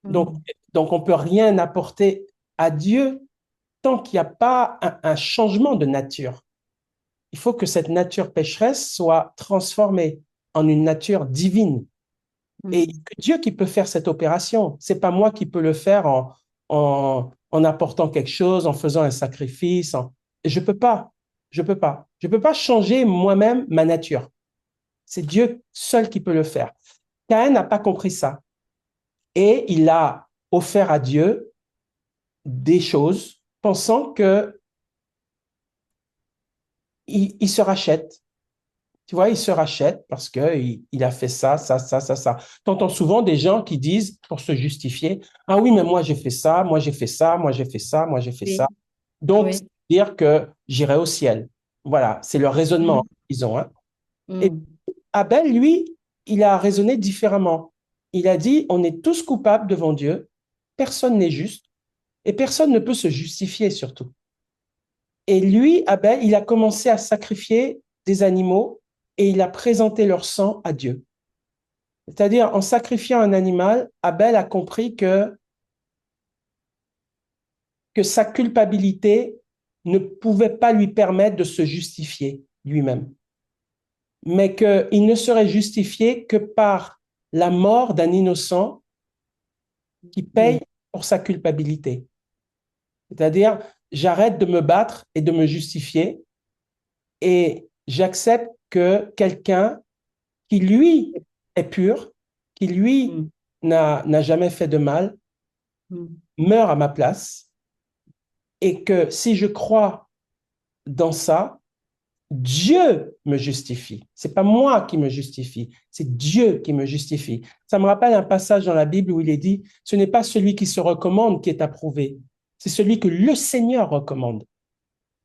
Donc,
Hmm.
donc on peut rien apporter à Dieu tant qu'il n'y a pas un changement de nature. Il faut que cette nature pécheresse soit transformée en une nature divine. Et
Hmm.
que Dieu qui peut faire cette opération. C'est pas moi qui peux le faire en apportant quelque chose, en faisant un sacrifice. Je peux pas. Je peux pas. Je peux pas changer moi-même ma nature. C'est Dieu seul qui peut le faire. Caïn n'a pas compris ça. Et il a offert à Dieu des choses, pensant que il se rachète. Tu vois, il se rachète parce qu'il a fait ça, ça, ça, ça, ça. Tu entends souvent des gens qui disent, pour se justifier, ah oui, mais moi j'ai fait ça, moi j'ai fait ça, moi j'ai fait ça, moi j'ai fait ça.
Oui,
Donc,
oui.
c'est-à-dire que j'irai au ciel. Voilà, c'est le raisonnement
Hmm.
qu'ils ont, hein. Et
Hmm.
Abel, lui, il a raisonné différemment. Il a dit, on est tous coupables devant Dieu, personne n'est juste et personne ne peut se justifier surtout. Et lui, Abel, il a commencé à sacrifier des animaux et il a présenté leur sang à Dieu. C'est-à-dire, en sacrifiant un animal, Abel a compris que sa culpabilité ne pouvait pas lui permettre de se justifier lui-même, mais qu'il ne serait justifié que par la mort d'un innocent qui paye
Hmm.
pour sa culpabilité. C'est-à-dire, j'arrête de me battre et de me justifier et j'accepte que quelqu'un qui, lui, est pur, qui, lui,
Hmm.
n'a jamais fait de mal,
Hmm.
meurt à ma place et que si je crois dans ça, Dieu me justifie. C'est pas moi qui me justifie, c'est Dieu qui me justifie. Ça me rappelle un passage dans la Bible où il est dit, ce n'est pas celui qui se recommande qui est approuvé, c'est celui que le Seigneur recommande.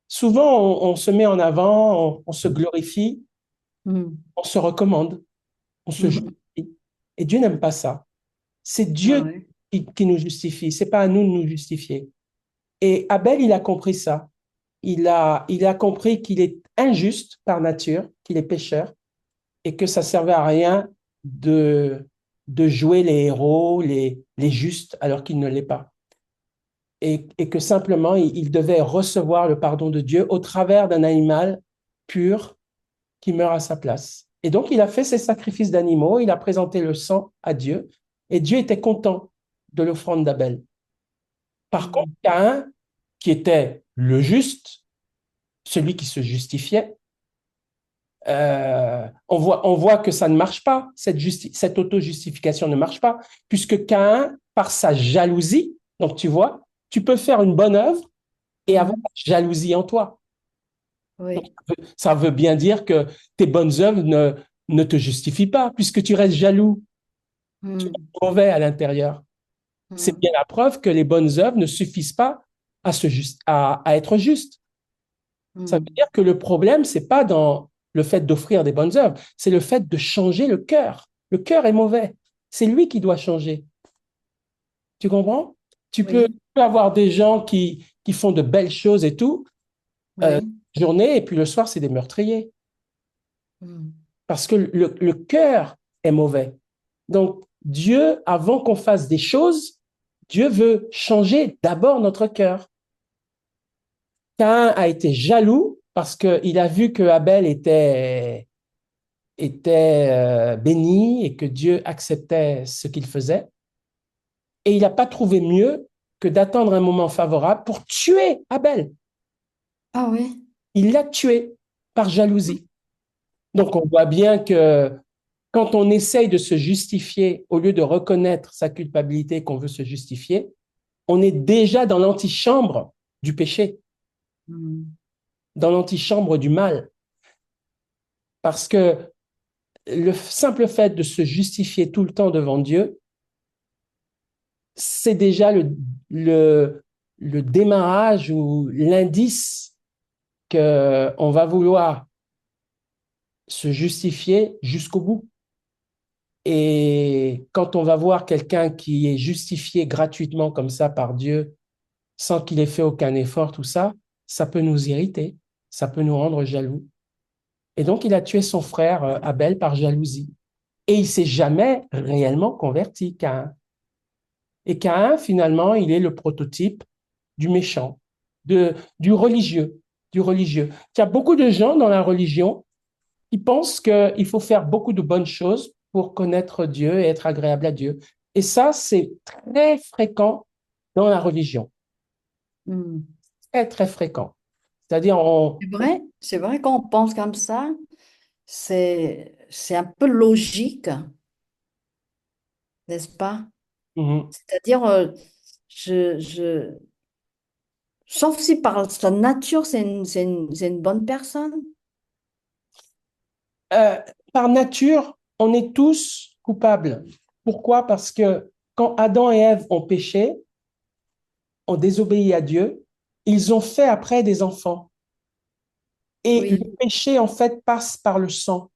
Souvent, on se met en avant, on se glorifie,
Hmm.
on se recommande, on se
Hmm.
justifie. Et Dieu n'aime pas ça. C'est
Ah
Dieu
ouais.
qui nous justifie, c'est pas à nous de nous justifier. Et Abel, il a compris ça. Il a compris qu'il est injuste par nature, qu'il est pécheur, et que ça servait à rien de jouer les héros, les justes, alors qu'il ne l'est pas. Et que simplement, il devait recevoir le pardon de Dieu au travers d'un animal pur qui meurt à sa place. Et donc, il a fait ses sacrifices d'animaux, il a présenté le sang à Dieu, et Dieu était content de l'offrande d'Abel. Par contre,
Hmm.
Caïn, qui était le juste, celui qui se justifiait, on voit que ça ne marche pas, cette auto-justification ne marche pas, puisque Caïn, par sa jalousie, donc tu vois, tu peux faire une bonne œuvre et avoir
Hmm.
la jalousie en toi. Donc,
Oui.
ça veut bien dire que tes bonnes œuvres ne te justifient pas, puisque tu restes jaloux, tu
Hmm.
es mauvais à l'intérieur. C'est
Hmm.
bien la preuve que les bonnes œuvres ne suffisent pas à être justes. Ça veut
Hmm.
dire que le problème, c'est pas dans le fait d'offrir des bonnes œuvres, c'est le fait de changer le cœur. Le cœur est mauvais. C'est lui qui doit changer. Tu comprends? Tu
Oui.
peux avoir des gens qui font de belles choses et tout, euh,
Oui.
journée, et puis le soir, c'est des meurtriers.
Hmm.
Parce que le cœur est mauvais. Donc, Dieu, avant qu'on fasse des choses, Dieu veut changer d'abord notre cœur. Caïn a été jaloux parce qu'il a vu que Abel était béni et que Dieu acceptait ce qu'il faisait. Et il n'a pas trouvé mieux que d'attendre un moment favorable pour tuer Abel.
Ah oui.
Il l'a tué par jalousie. Donc on voit bien que quand on essaye de se justifier, au lieu de reconnaître sa culpabilité qu'on veut se justifier, on est déjà dans l'antichambre du péché,
Hmm.
dans l'antichambre du mal. Parce que le simple fait de se justifier tout le temps devant Dieu, c'est déjà le, le démarrage ou l'indice qu'on va vouloir se justifier jusqu'au bout. Et quand on va voir quelqu'un qui est justifié gratuitement comme ça par Dieu, sans qu'il ait fait aucun effort, tout ça, ça peut nous irriter, ça peut nous rendre jaloux. Et donc, il a tué son frère Abel par jalousie. Et il s'est jamais réellement converti, Caïn. Et Caïn, finalement, il est le prototype du méchant, du religieux, du religieux. Il y a beaucoup de gens dans la religion qui pensent qu'il faut faire beaucoup de bonnes choses pour connaître Dieu et être agréable à Dieu. Et ça, c'est très fréquent dans la religion.
Hmm.
Très, très fréquent. C'est-à-dire,
C'est vrai qu'on pense comme ça, c'est un peu logique, n'est-ce pas?
Mhm.
C'est-à-dire, je, sauf si par sa nature, c'est une bonne personne.
Euh, par nature, on est tous coupables. Pourquoi? Parce que quand Adam et Ève ont péché, ont désobéi à Dieu, ils ont fait après des enfants. Et le
Oui,
péché, en fait, passe par le sang.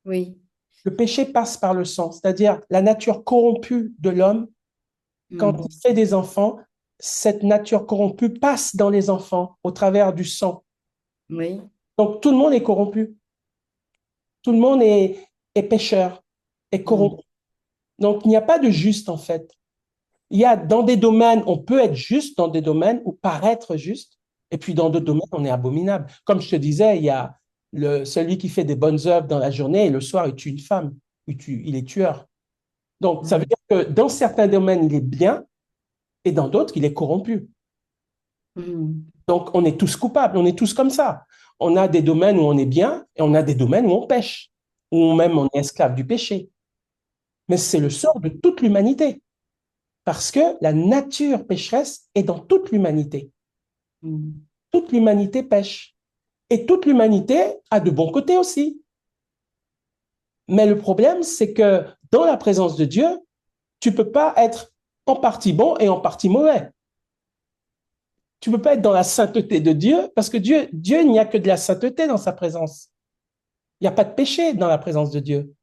oui.
Le péché passe par le sang, c'est-à-dire la nature corrompue de l'homme, quand
Hmm.
il fait des enfants, cette nature corrompue passe dans les enfants au travers du sang.
Oui.
Donc tout le monde est corrompu, tout le monde est pécheur, est
Hmm.
corrompu. Donc il n'y a pas de juste en fait. Il y a dans des domaines, on peut être juste dans des domaines ou paraître juste, et puis dans d'autres domaines, on est abominable. Comme je te disais, il y a celui qui fait des bonnes œuvres dans la journée et le soir, il tue une femme, il est tueur. Donc, ça veut
Hmm.
dire que dans certains domaines, il est bien et dans d'autres, il est corrompu.
Hmm.
Donc, on est tous coupables, on est tous comme ça. On a des domaines où on est bien et on a des domaines où on pêche, où même on est esclave du péché. Mais c'est le sort de toute l'humanité parce que la nature pécheresse est dans toute l'humanité.
Hmm.
Toute l'humanité pêche et toute l'humanité a de bons côtés aussi. Mais le problème, c'est que dans la présence de Dieu, tu ne peux pas être en partie bon et en partie mauvais. Tu ne peux pas être dans la sainteté de Dieu parce que Dieu, il n'y a que de la sainteté dans sa présence. Il n'y a pas de péché dans la présence de Dieu.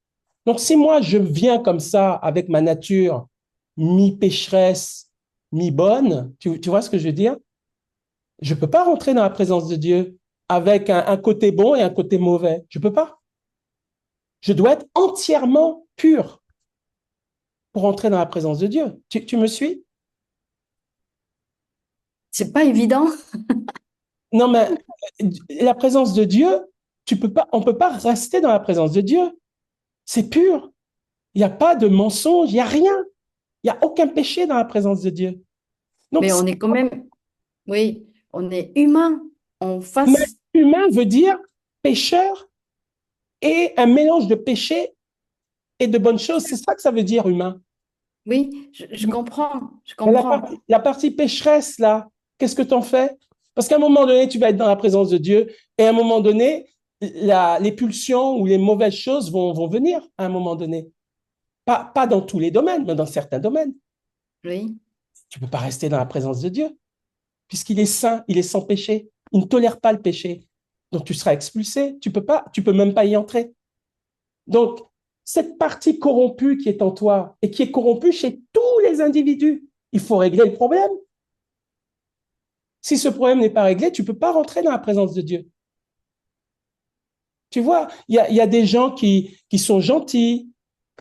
Donc, si moi, je viens comme ça avec ma nature mi-pécheresse, mi-bonne, tu vois ce que je veux dire? Je ne peux pas rentrer dans la présence de Dieu avec un côté bon et un côté mauvais. Je ne peux pas. Je dois être entièrement pur pour entrer dans la présence de Dieu. Tu me suis?
C'est pas évident.
Non, mais la présence de Dieu, on ne peut pas rester dans la présence de Dieu. C'est pur. Il n'y a pas de mensonge, il n'y a rien. Il n'y a aucun péché dans la présence de Dieu. Donc,
Mais on est quand même, oui, on est humain. On
mais
face,
humain veut dire pécheur et un mélange de péché et de bonnes choses. C'est ça que ça veut dire humain.
oui, je comprends, je
Mais
comprends.
la partie pécheresse, là, qu'est-ce que tu en fais? Parce qu'à un moment donné, tu vas être dans la présence de Dieu et à un moment donné, les pulsions ou les mauvaises choses vont venir à un moment donné. Pas dans tous les domaines, mais dans certains domaines.
Oui,
Tu ne peux pas rester dans la présence de Dieu puisqu'il est saint, il est sans péché. Il ne tolère pas le péché. Donc tu seras expulsé. Tu peux même pas y entrer. Donc, cette partie corrompue qui est en toi et qui est corrompue chez tous les individus, il faut régler le problème. Si ce problème n'est pas réglé, tu ne peux pas rentrer dans la présence de Dieu. Tu vois, il y a des gens qui sont gentils,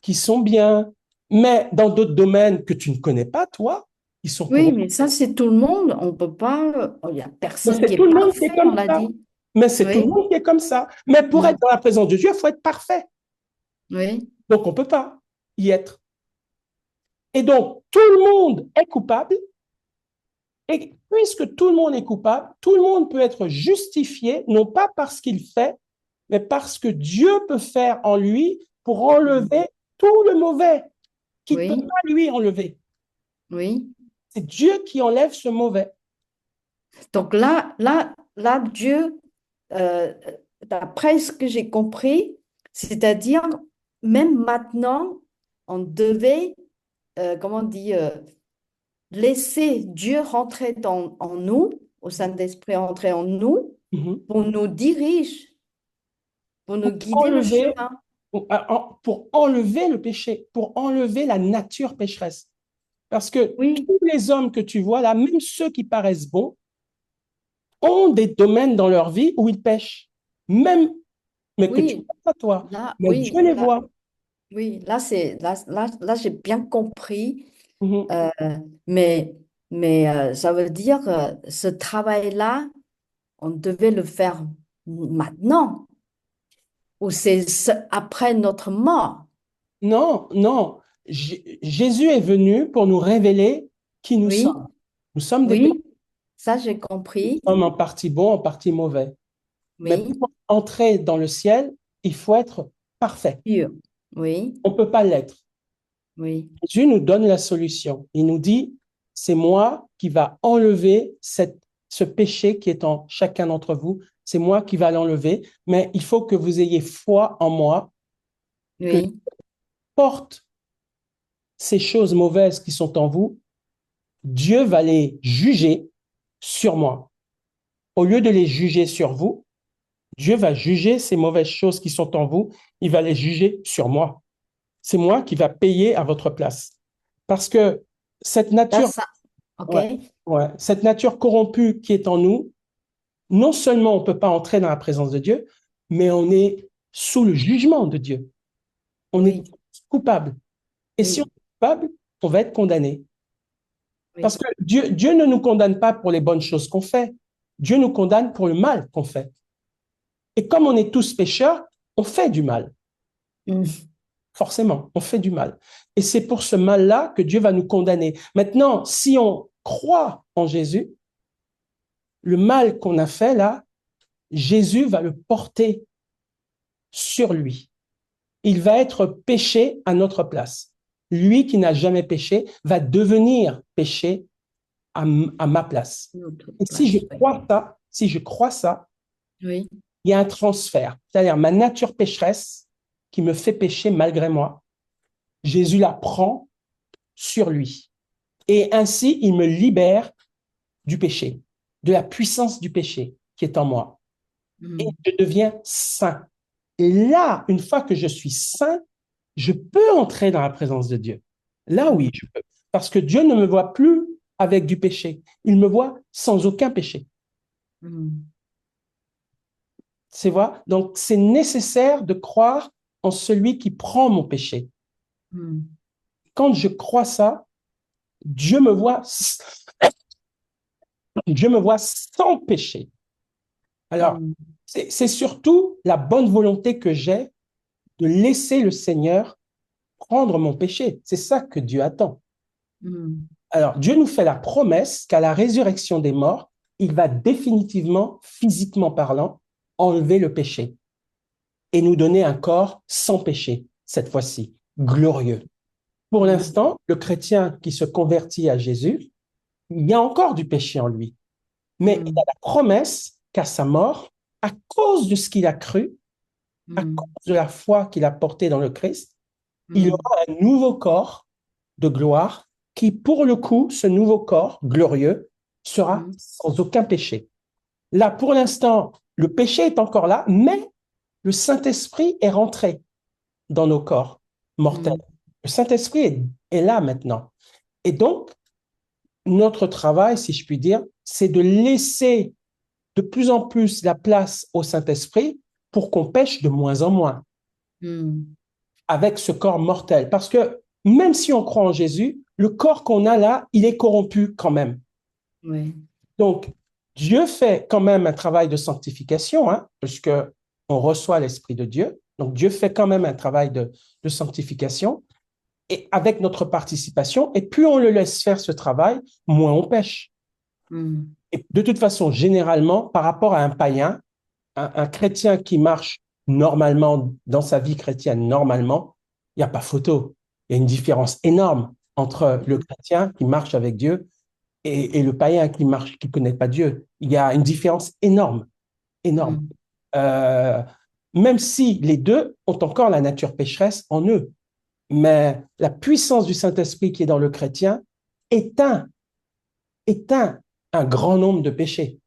qui sont bien, mais dans d'autres domaines que tu ne connais pas, toi, ils sont
oui,
corrompus.
mais ça, c'est tout le monde. On peut pas, il n'y a
Mais
personne
c'est
qui
tout
est
le monde qui est
parfait, on
comme
l'a
ça.
dit.
Mais c'est tout le
Oui,
monde qui est comme ça. Mais pour être
mm,
dans la présence de Dieu, il faut être parfait.
oui,
Donc, on ne peut pas y être. Et donc, tout le monde est coupable. Et puisque tout le monde est coupable, tout le monde peut être justifié, non pas parce qu'il fait, mais parce que Dieu peut faire en lui pour
mm,
enlever tout le mauvais qu'il ne peut
oui,
pas lui enlever.
oui.
C'est Dieu qui enlève ce mauvais.
Donc là, Dieu, euh, d'après ce que j'ai compris, c'est-à-dire, même maintenant, on devait, comment on dit, laisser Dieu rentrer en nous, au Saint-Esprit rentrer en nous,
Mhm.
pour nous diriger, pour nous
Pour
guider le
enlever,
chemin.
pour enlever le péché, pour enlever la nature pécheresse. Parce que
Oui,
tous les hommes que tu vois là, même ceux qui paraissent bons, ont des domaines dans leur vie où ils pêchent. Même, mais que tu ne
oui,
vois pas toi.
là,
Mais
oui,
Dieu les
là,
voit.
oui, là, j'ai bien compris.
Mhm.
Euh, mais ça veut dire ce travail-là, on devait le faire maintenant, ou c'est après notre mort.
Non, non. Jésus est venu pour nous révéler qui nous
Oui,
sommes. Nous sommes des pécheurs,
oui, ça j'ai compris.
nous sommes en partie bons, en partie mauvais. Mais
Oui,
pour entrer dans le ciel, il faut être parfait.
sûr. Oui,
On ne peut pas l'être.
oui,
Jésus nous donne la solution. Il nous dit, c'est moi qui va enlever ce péché qui est en chacun d'entre vous. C'est moi qui va l'enlever. Mais il faut que vous ayez foi en moi, que je
oui.
porte ces choses mauvaises qui sont en vous. Dieu va les juger sur moi. Au lieu de les juger sur vous, Dieu va juger ces mauvaises choses qui sont en vous. Il va les juger sur moi. C'est moi qui va payer à votre place. Parce que cette
Là,
nature,
ça, ok.
ouais, ouais, cette nature corrompue qui est en nous, non seulement on ne peut pas entrer dans la présence de Dieu, mais on est sous le jugement de Dieu. On est
Oui,
coupable. Et si on
oui,
est coupable, on va être condamné. Parce
oui.
que Dieu ne nous condamne pas pour les bonnes choses qu'on fait. Dieu nous condamne pour le mal qu'on fait. Et comme on est tous pécheurs, on fait du mal.
Mm.
Forcément, on fait du mal. Et c'est pour ce mal-là que Dieu va nous condamner. Maintenant, si on croit en Jésus, le mal qu'on a fait là, Jésus va le porter sur lui. Il va être péché à notre place. Lui qui n'a jamais péché va devenir péché à ma place.
Notre
Et
place, oui.
si je crois ça,
Oui.
il y a un transfert. C'est-à-dire ma nature pécheresse qui me fait pécher malgré moi, Jésus la prend sur lui. Et ainsi, il me libère du péché, de la puissance du péché qui est en moi. Et
Mm.
je deviens saint. Et là, une fois que je suis saint, je peux entrer dans la présence de Dieu. Là, oui,
Mm.
je peux. Parce que Dieu ne me voit plus avec du péché. Il me voit sans aucun péché.
Mm.
C'est vrai? Donc, c'est nécessaire de croire en celui qui prend mon péché.
Mm.
Quand je crois ça, Dieu me voit, Dieu me voit sans péché. Alors,
Mm.
c'est surtout la bonne volonté que j'ai de laisser le Seigneur prendre mon péché. C'est ça que Dieu attend.
Mm.
Alors, Dieu nous fait la promesse qu'à la résurrection des morts, il va définitivement, physiquement parlant, enlever le péché et nous donner un corps sans péché, cette fois-ci, glorieux. Pour
Mm.
l'instant, le chrétien qui se convertit à Jésus, il y a encore du péché en lui, mais il a
Mm.
la promesse qu'à sa mort, à cause de ce qu'il a cru, à
Mm.
cause de la foi qu'il a portée dans le Christ, il
Mm.
aura un nouveau corps de gloire qui, pour le coup, ce nouveau corps glorieux sera
Mm.
sans aucun péché. Là, pour l'instant, le péché est encore là, mais le Saint-Esprit est rentré dans nos corps mortels.
Mm.
Le Saint-Esprit est là maintenant. Et donc, notre travail, si je puis dire, c'est de laisser de plus en plus la place au Saint-Esprit pour qu'on pêche de moins en moins
Mm.
avec ce corps mortel. Parce que même si on croit en Jésus, le corps qu'on a là, il est corrompu quand même.
Oui.
Donc, Dieu fait quand même un travail de sanctification, hein, puisque on reçoit l'Esprit de Dieu. Donc, Dieu fait quand même un travail de sanctification et avec notre participation. Et plus on le laisse faire ce travail, moins on pêche.
Mm.
Et de toute façon, généralement, par rapport à un païen, un chrétien qui marche normalement dans sa vie chrétienne, normalement, il n'y a pas photo. Il y a une différence énorme entre le chrétien qui marche avec Dieu et le païen qui marche, qui ne connaît pas Dieu. Il y a une différence énorme, énorme.
Mm.
Euh, Même si les deux ont encore la nature pécheresse en eux, mais la puissance du Saint-Esprit qui est dans le chrétien éteint, éteint un grand nombre de péchés,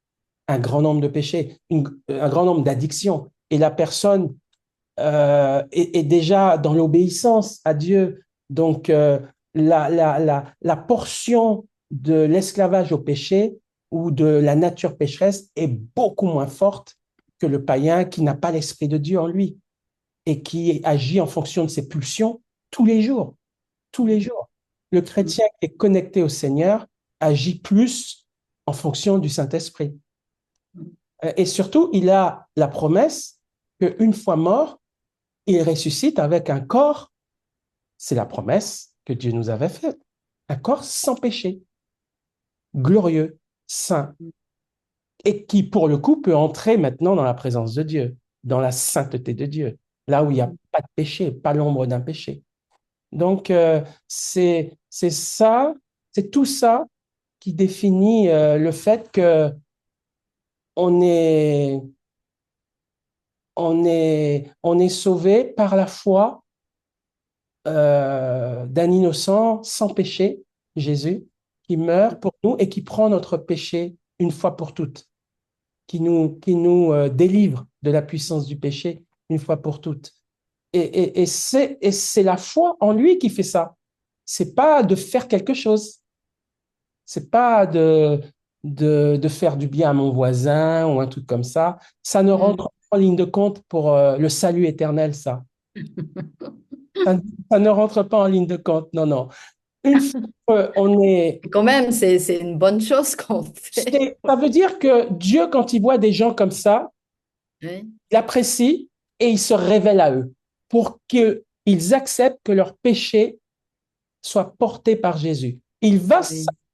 un grand nombre de péchés, un grand nombre d'addictions. Et la personne est déjà dans l'obéissance à Dieu. Donc, la portion de l'esclavage au péché ou de la nature pécheresse est beaucoup moins forte que le païen qui n'a pas l'Esprit de Dieu en lui et qui agit en fonction de ses pulsions tous les jours, tous les jours. Le
Mm.
chrétien qui est connecté au Seigneur agit plus en fonction du Saint-Esprit. Et surtout, il a la promesse qu'une fois mort, il ressuscite avec un corps C'est la promesse que Dieu nous avait faite. Un corps sans péché, glorieux, saint, et qui, pour le coup, peut entrer maintenant dans la présence de Dieu, dans la sainteté de Dieu, là où il n'y a pas de péché, pas l'ombre d'un péché. Donc, c'est ça, c'est tout ça qui définit le fait que on est, on est sauvé par la foi d'un innocent sans péché, Jésus, qui meurt pour nous et qui prend notre péché une fois pour toutes, qui nous délivre de la puissance du péché une fois pour toutes. Et c'est la foi en lui qui fait ça. C'est pas de faire quelque chose. C'est pas de faire du bien à mon voisin ou un truc comme ça. Ça ne
Mm.
rentre pas en ligne de compte pour le salut éternel, ça. Ça, ça ne rentre pas en ligne de compte. Non, non. Une fois qu'on est...
Quand même, c'est une bonne chose qu'on fait.
Ça veut dire que Dieu, quand il voit des gens comme ça,
Oui,
il apprécie et il se révèle à eux pour qu'ils acceptent que leur péché soit porté par Jésus.
oui,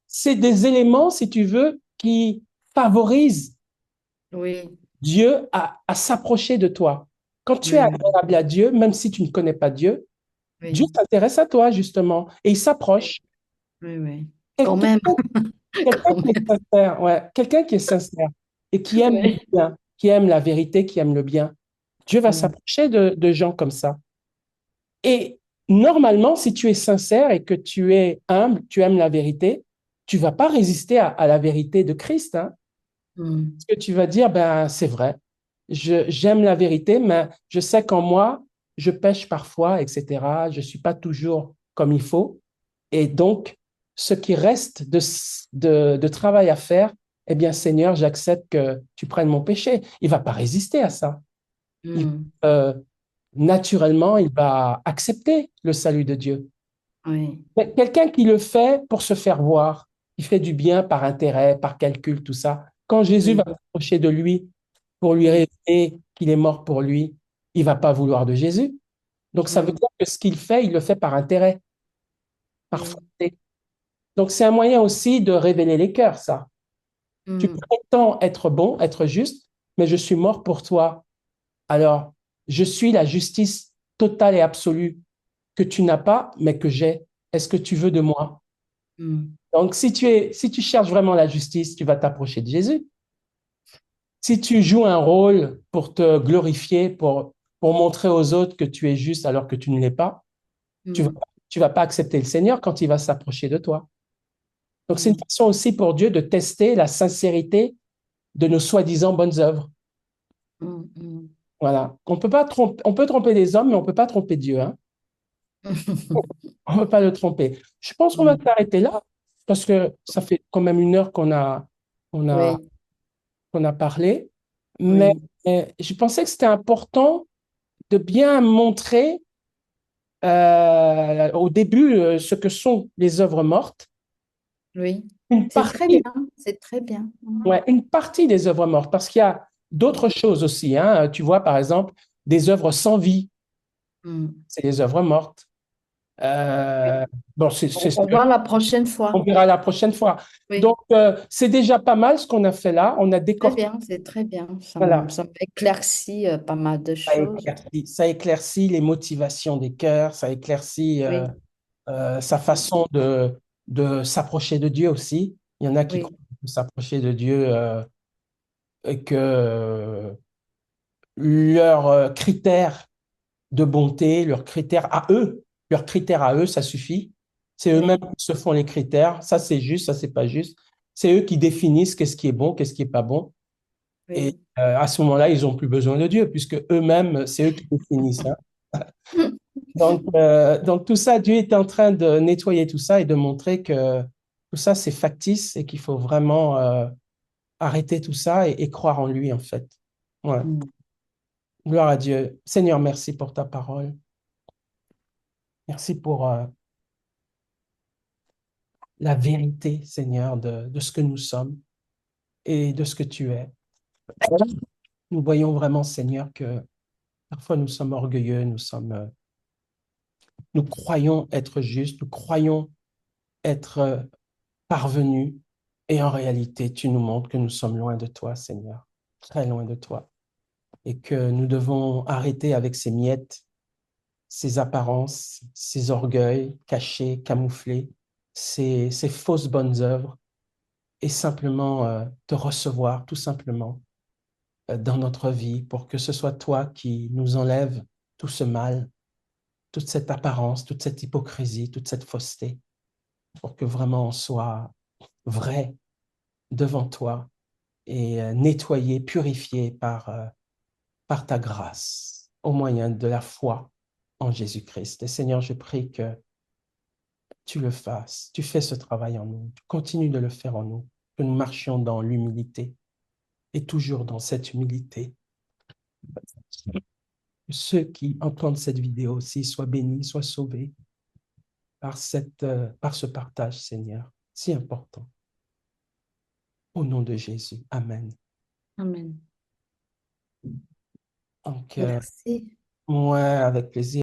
C'est des éléments, si tu veux, qui favorisent
oui,
Dieu à s'approcher de toi. Quand tu es
oui,
agréable à Dieu, même si tu ne connais pas Dieu, Dieu
oui,
s'intéresse à toi, justement, et il s'approche.
oui, oui.
Quel-
Quand même,
Quelqu'un quelqu'un
quand
qui est
même.
sincère, ouais, quelqu'un qui est sincère et qui aime le
Oui.
bien, qui aime la vérité, qui aime le bien, Dieu va
Mm,
s'approcher de gens comme ça. Et normalement, si tu es sincère et que tu es humble, tu aimes la vérité, tu vas pas résister à la vérité de Christ, hein.
mm,
Parce que tu vas dire, ben, c'est vrai, j'aime la vérité, mais je sais qu'en moi, je pêche parfois, etc. Je suis pas toujours comme il faut. Et donc, ce qui reste de travail à faire, eh bien, Seigneur, j'accepte que tu prennes mon péché. Il va pas résister à ça. Il,
mm.
euh, naturellement, il va accepter le salut de Dieu.
Oui,
Mais quelqu'un qui le fait pour se faire voir, qui fait du bien par intérêt, par calcul, tout ça, quand Jésus va
oui,
s'approcher de lui pour lui
oui,
révéler qu'il est mort pour lui, il va pas vouloir de Jésus. Donc ça veut
mm,
dire que ce qu'il fait, il le fait par intérêt, par
oui,
fierté. Donc c'est un moyen aussi de révéler les cœurs, ça. Tu
mm,
prétends être bon, être juste, mais je suis mort pour toi. Alors, je suis la justice totale et absolue que tu n'as pas, mais que j'ai. Est-ce que tu veux de moi?
mm,
Donc, si tu cherches vraiment la justice, tu vas t'approcher de Jésus. Si tu joues un rôle pour te glorifier, pour montrer aux autres que tu es juste alors que tu ne l'es pas, tu vas,
mm,
tu vas pas accepter le Seigneur quand il va s'approcher de toi. Donc, c'est une
mm,
façon aussi pour Dieu de tester la sincérité de nos soi-disant bonnes œuvres.
mm, mm.
Voilà. On peut pas tromper, on peut tromper les hommes, mais on peut pas tromper Dieu, hein. On ne peut pas le tromper. Je pense qu'on va
Mm.
s'arrêter là parce que ça fait quand même 1 heure on a,
Oui,
qu'on a parlé. Mais
oui,
je pensais que c'était important de bien montrer au début ce que sont les œuvres mortes.
oui.
Une
C'est très bien,
partie,
c'est très bien. Mm.
ouais, une partie des œuvres mortes, parce qu'il y a d'autres choses aussi, hein. Tu vois, par exemple, des œuvres sans vie,
Mm.
c'est des œuvres mortes.
Oui.
Euh, bon, c'est
On voit la prochaine
on
fois.
verra la prochaine fois.
Oui,
Donc, c'est déjà pas mal ce qu'on a fait là. On a
très
décortiqué,
bien, c'est très bien.
voilà,
Ça m'éclaircit pas mal de choses.
ça éclaircit les motivations des cœurs, ça éclaircit
Oui,
sa façon de s'approcher de Dieu aussi. Il y en a qui
oui,
croient que s'approcher de Dieu et que leurs critères de bonté, leurs critères à eux, ça suffit. C'est eux-mêmes
oui,
qui se font les critères. Ça, c'est juste, ça, c'est pas juste. C'est eux qui définissent qu'est-ce qui est bon, qu'est-ce qui est pas bon. Et
oui.
à ce moment-là, ils n'ont plus besoin de Dieu, puisque eux-mêmes, c'est eux qui définissent, hein. Donc, tout ça, Dieu est en train de nettoyer tout ça et de montrer que tout ça, c'est factice et qu'il faut vraiment arrêter tout ça et croire en lui, en fait. Ouais.
Mm.
Gloire à Dieu. Seigneur, merci pour ta parole. Merci pour la vérité, Seigneur, de ce que nous sommes et de ce que tu es. Nous voyons vraiment, Seigneur, que parfois nous sommes orgueilleux, nous sommes Nous croyons être justes, nous croyons être parvenus, et en réalité, tu nous montres que nous sommes loin de toi, Seigneur, très loin de toi, et que nous devons arrêter avec ces miettes, ces apparences, ces orgueils cachés, camouflés, ces fausses bonnes œuvres, et simplement te recevoir tout simplement dans notre vie pour que ce soit toi qui nous enlève tout ce mal, toute cette apparence, toute cette hypocrisie, toute cette fausseté, pour que vraiment on soit vrai devant toi et nettoyé, purifié par ta grâce, au moyen de la foi en Jésus-Christ. Et Seigneur, je prie que tu le fasses, tu fais ce travail en nous, tu continues de le faire en nous, que nous marchions dans l'humilité et toujours dans cette humilité. Que ceux qui entendent cette vidéo aussi soient bénis, soient sauvés par ce partage, Seigneur, si important. Au nom de Jésus. Amen.
Amen.
Donc,
Merci.
ouais, avec plaisir.